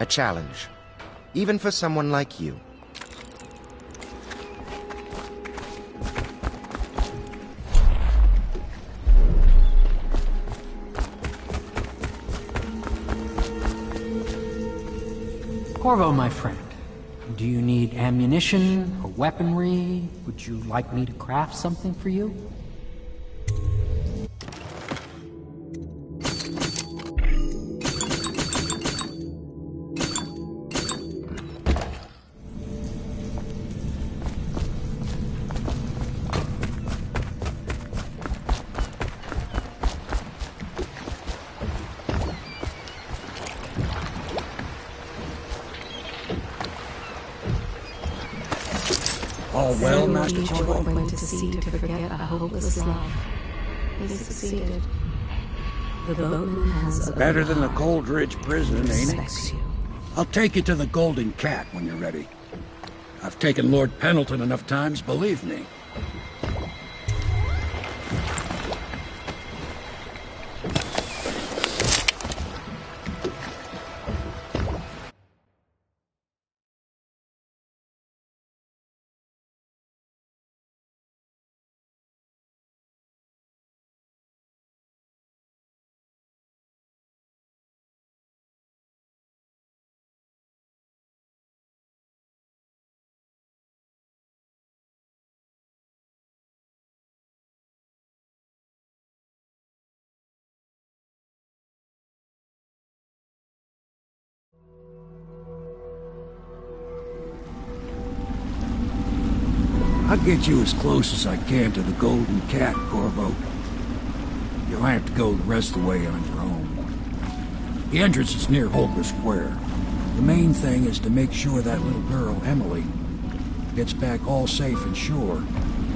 A challenge, even for someone like you. Corvo, my friend, do you need ammunition or weaponry? Would you like me to craft something for you? All well, Master Each Corvo? went to sea to forget a hopeless love. He succeeded. The boatman has a Better than the Coldridge prison, ain't it? respects you. I'll take you to the Golden Cat when you're ready. I've taken Lord Pendleton enough times, believe me. I'll get you as close as I can to the Golden Cat, Corvo. You'll have to go the rest of the way on your own. The entrance is near Holger Square. The main thing is to make sure that little girl, Emily, gets back all safe and sure.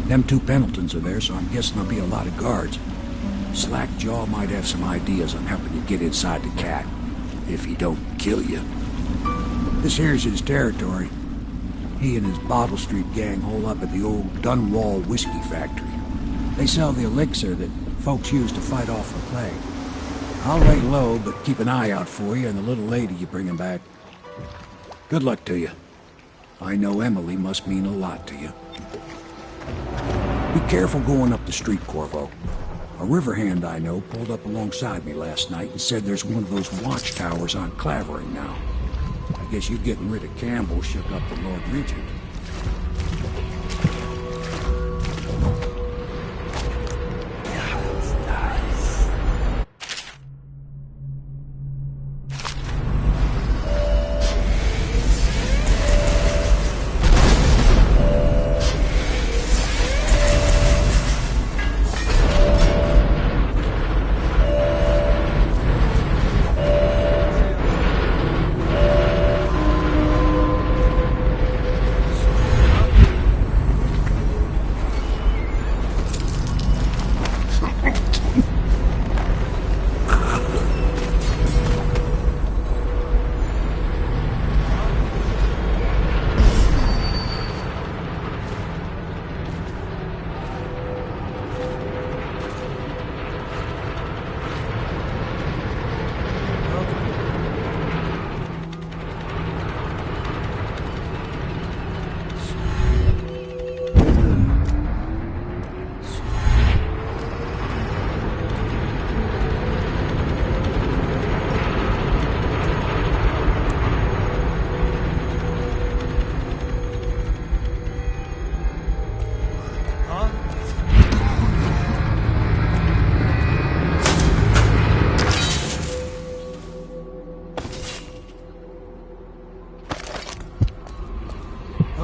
Them two Pendletons are there, so I'm guessing there'll be a lot of guards. Slackjaw might have some ideas on helping you get inside the cat, if he don't kill you. This here's his territory. He and his Bottle Street gang hole up at the old Dunwall whiskey factory. They sell the elixir that folks use to fight off the plague. I'll lay low, but keep an eye out for you and the little lady you bring him back. Good luck to you. I know Emily must mean a lot to you. Be careful going up the street, Corvo. A river hand I know pulled up alongside me last night and said there's one of those watchtowers on Clavering now. I guess you getting rid of Campbell shook up the Lord Regent.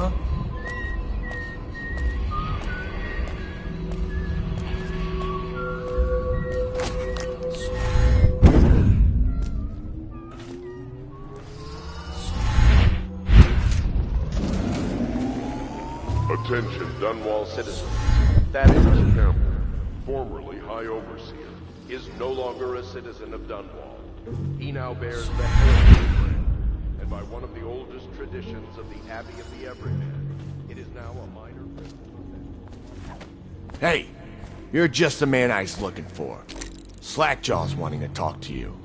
huh? Attention, Dunwall citizens. Thaddeus Campbell, formerly High Overseer, is no longer a citizen of Dunwall. He now bears the Heritage brand, and by one of the oldest traditions of the Abbey of the Everyman, it is now a minor privilege. Hey, you're just the man I was looking for. Slackjaw's wanting to talk to you.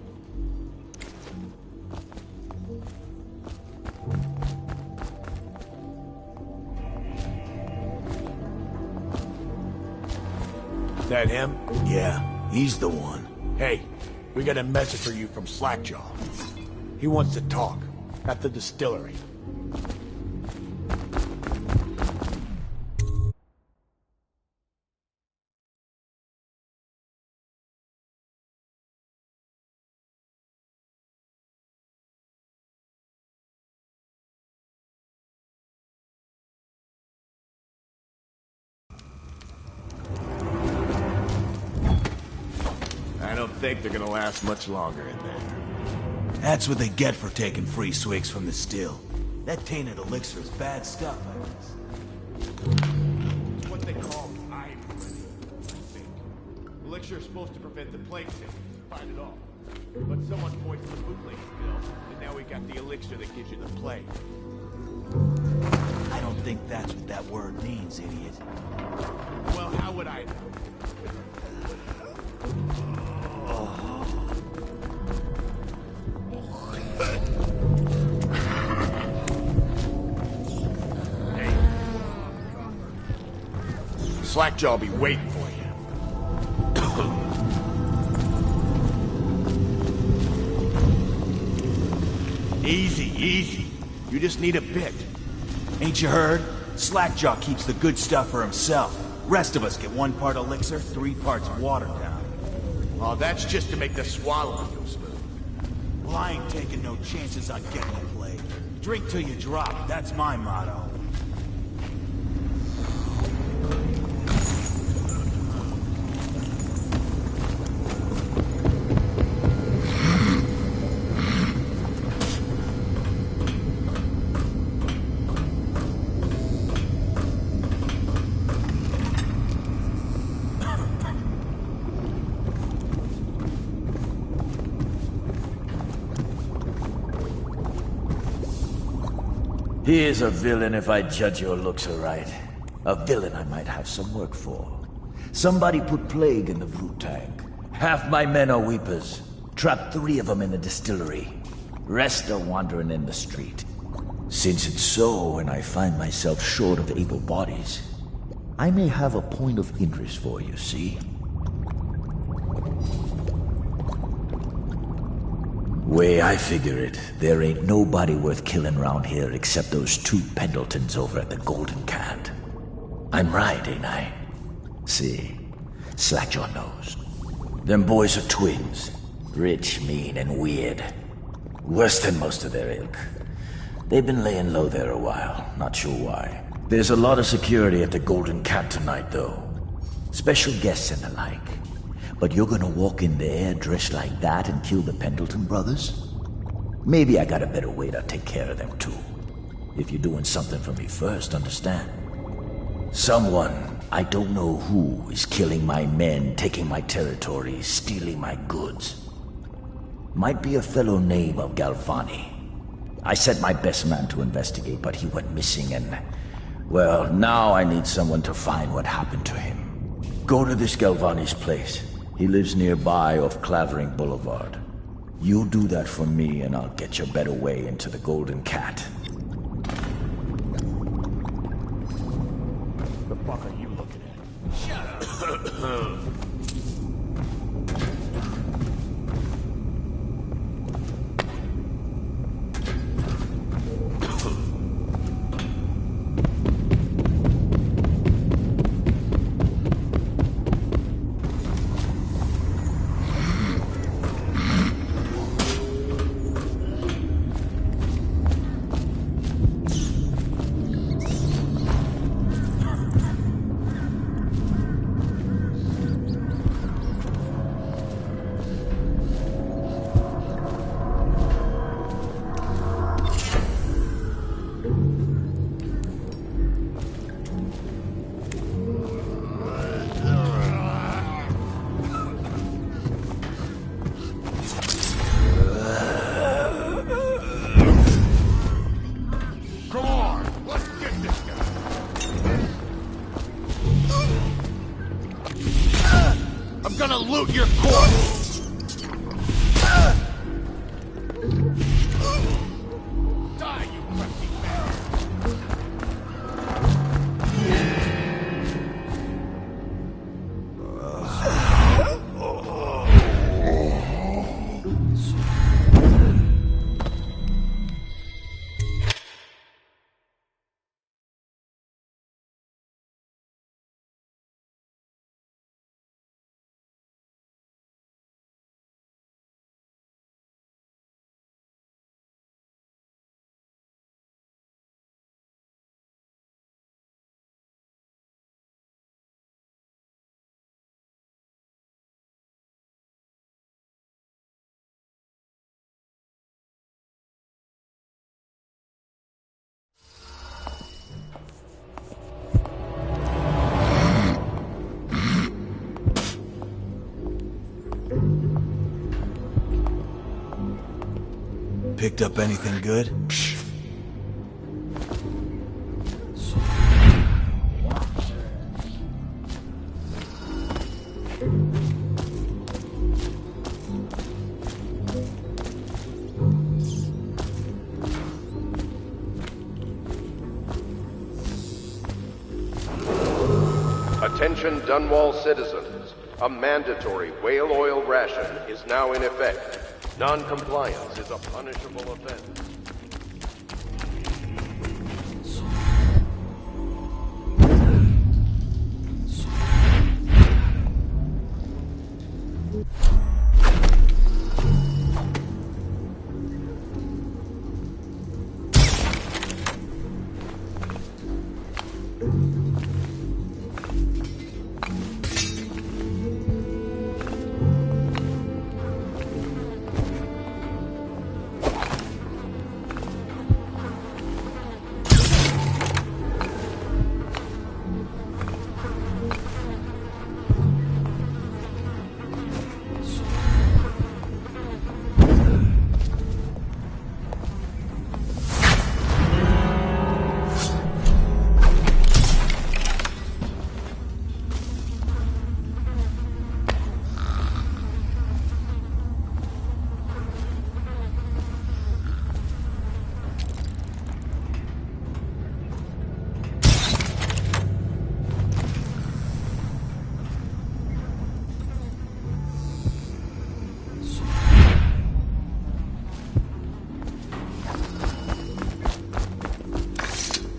That him? Yeah, he's the one. Hey, we got a message for you from Slackjaw. He wants to talk at the distillery. I don't think they're gonna last much longer in there. That's what they get for taking free swigs from the still. That tainted elixir is bad stuff, I guess. It's what they call iron, I think. Elixir is supposed to prevent the plague sickness. Fight it off. But someone poisoned the bootleg bill, and now we got the elixir that gives you the plague. I don't think that's what that word means, idiot. Well, how would I know? Slackjaw'll be waiting for you. Easy, easy. You just need a bit. Ain't you heard? Slackjaw keeps the good stuff for himself. Rest of us get 1 part elixir, 3 parts watered down. Oh, that's just to make the swallowing go smooth. Well, I ain't taking no chances on getting a plague. Drink till you drop, that's my motto. He is a villain if I judge your looks aright. A villain I might have some work for. Somebody put plague in the brute tank. Half my men are weepers. Trapped 3 of them in the distillery. Rest are wandering in the street. Since it's so, and I find myself short of able bodies, I may have a point of interest for you, see? Way I figure it, there ain't nobody worth killing round here except those 2 Pendletons over at the Golden Cat. I'm right, ain't I? See, Slackjaw knows. Them boys are twins. Rich, mean, and weird. Worse than most of their ilk. They've been laying low there a while, not sure why. There's a lot of security at the Golden Cat tonight, though. Special guests and the like. But you're gonna walk in there dressed like that and kill the Pendleton brothers? Maybe I got a better way to take care of them too. If you're doing something for me first, understand. Someone, I don't know who, is killing my men, taking my territory, stealing my goods. Might be a fellow named of Galvani. I sent my best man to investigate, but he went missing and... well, now I need someone to find what happened to him. Go to this Galvani's place. He lives nearby off Clavering Boulevard. You do that for me and I'll get you a better way into the Golden Cat. The fuck are you looking at? Shut up! loot your corpse! Die, you crafty Picked up anything good? Attention Dunwall citizens. A mandatory whale oil ration is now in effect. Non-compliance is a punishable offense.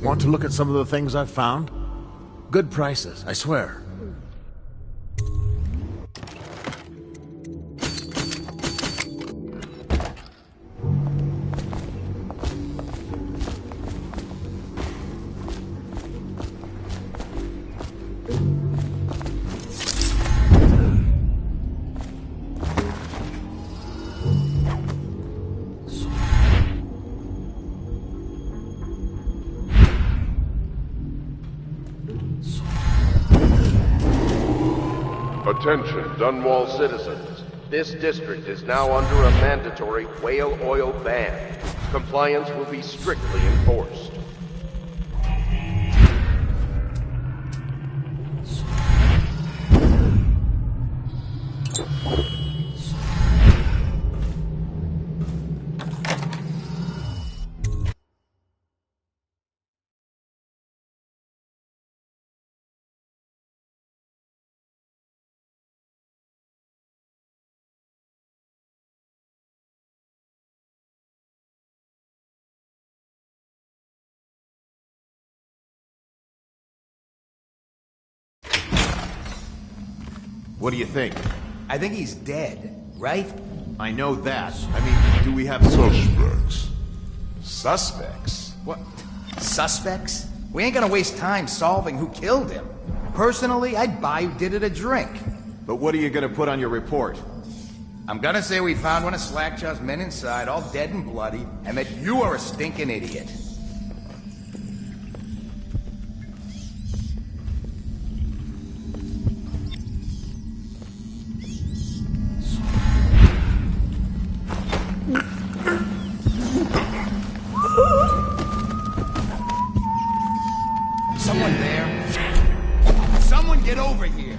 Want to look at some of the things I've found? Good prices, I swear. Attention, Dunwall citizens. This district is now under a mandatory whale oil ban. Compliance will be strictly enforced. What do you think? I think he's dead, right? I know that. I mean, do we have Suspects. Suspects? What? Suspects? We ain't gonna waste time solving who killed him. Personally, I'd buy who did it a drink. But what are you gonna put on your report? I'm gonna say we found one of Slackjaw's men inside, all dead and bloody, and that you are a stinking idiot. Someone there? Someone get over here!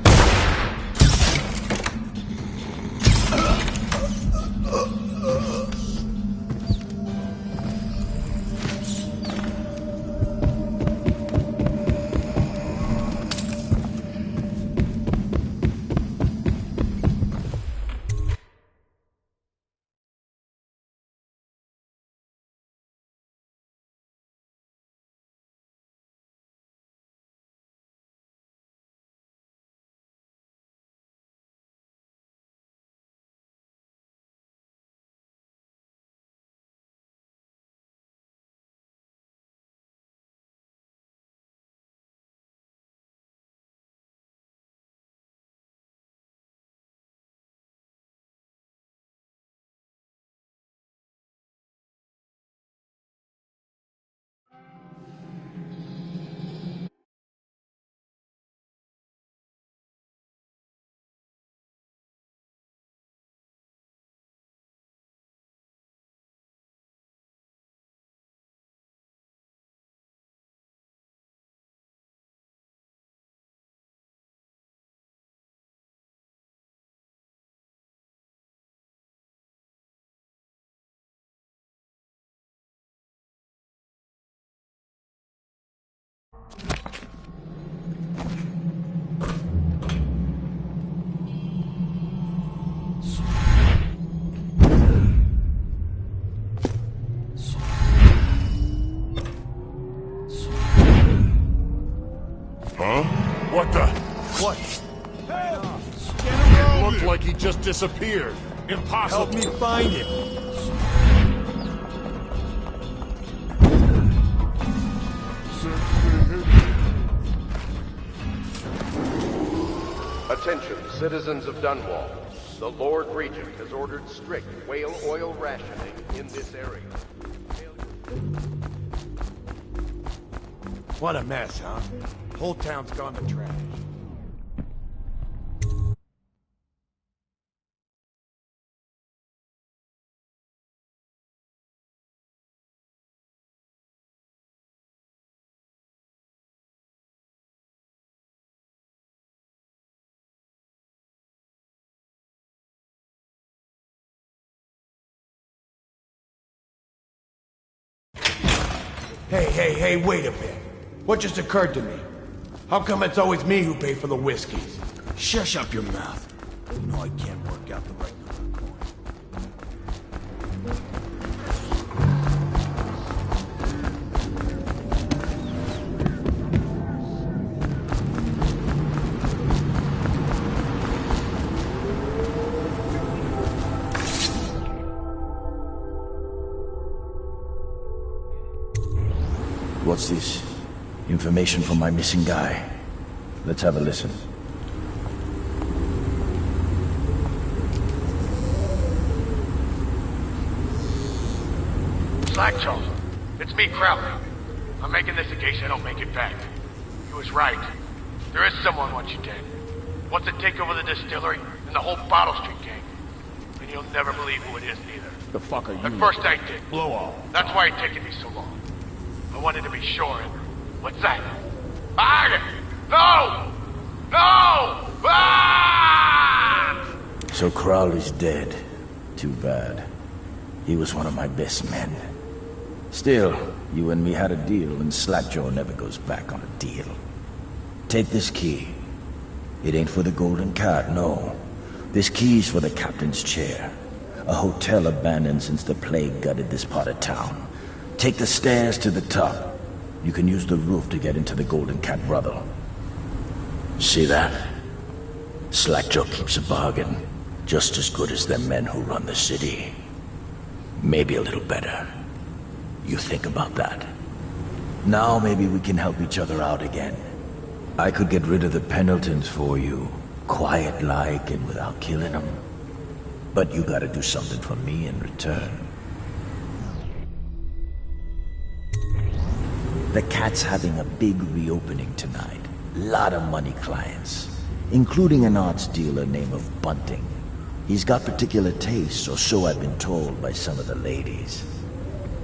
What the? What? It looked like he just disappeared. Impossible. Help me find him. Attention, citizens of Dunwall. The Lord Regent has ordered strict whale oil rationing in this area. What a mess, huh? Whole town's gone to trash. Hey, wait a bit. What just occurred to me? How come it's always me who pay for the whiskeys? Shush up your mouth. You know I can't work out the right number of coins. What's this? Information from my missing guy. Let's have a listen. Slackjaw, it's me, Crowley. I'm making this in case I don't make it back. He was right. There is someone wants you dead. Wants to take over the distillery and the whole Bottle Street gang. And you'll never believe who it is, neither. The fuck are you? At first I did. Blow off. That's why it taken me so long. I wanted to be sure, and what's that? Ah! No! No! Ah! So Crowley's dead. Too bad. He was one of my best men. Still, you and me had a deal, and Slackjaw never goes back on a deal. Take this key. It ain't for the Golden Cat, no. This key's for the captain's chair. A hotel abandoned since the plague gutted this part of town. Take the stairs to the top. You can use the roof to get into the Golden Cat brothel. See that? Slackjaw keeps a bargain. Just as good as the men who run the city. Maybe a little better. You think about that. Now maybe we can help each other out again. I could get rid of the Pendletons for you. Quiet-like and without killing them. But you gotta do something for me in return. The Cat's having a big reopening tonight. Lot of money clients. Including an arts dealer named of Bunting. He's got particular tastes, or so I've been told by some of the ladies.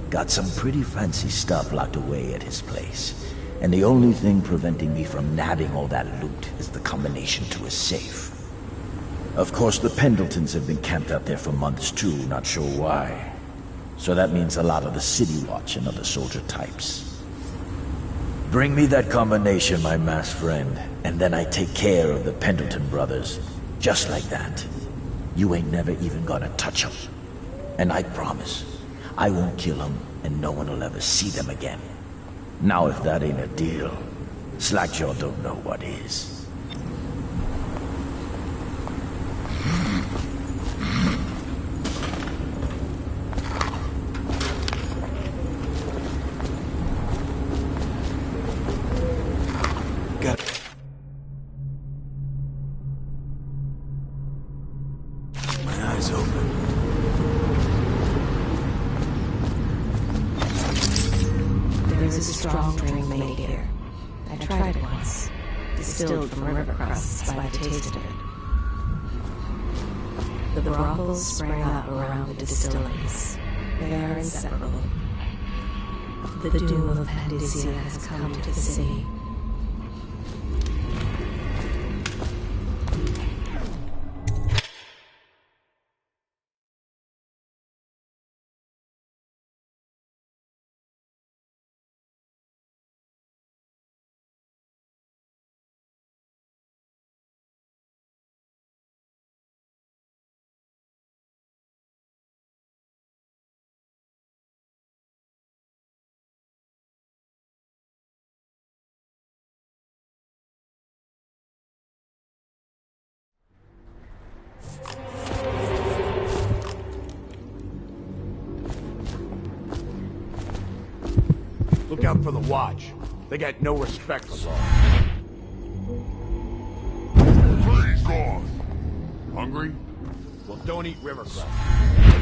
Got some pretty fancy stuff locked away at his place. And the only thing preventing me from nabbing all that loot is the combination to his safe. Of course, the Pendletons have been camped out there for months too, not sure why. So that means a lot of the City Watch and other soldier types. Bring me that combination, my masked friend, and then I take care of the Pendleton brothers. Just like that. You ain't never even gonna touch them. And I promise, I won't kill them, and no one will ever see them again. Now if that ain't a deal, Slackjaw don't know what is. There's a strong drink made here. I tried it once. Distilled from river crusts by the taste of it. The brothels sprang up around the distilleries. They are inseparable. The doom of Pandysia has come to the sea. Look out for the watch. They got no respect for law. Tree's gone. Hungry? Well, don't eat river crab.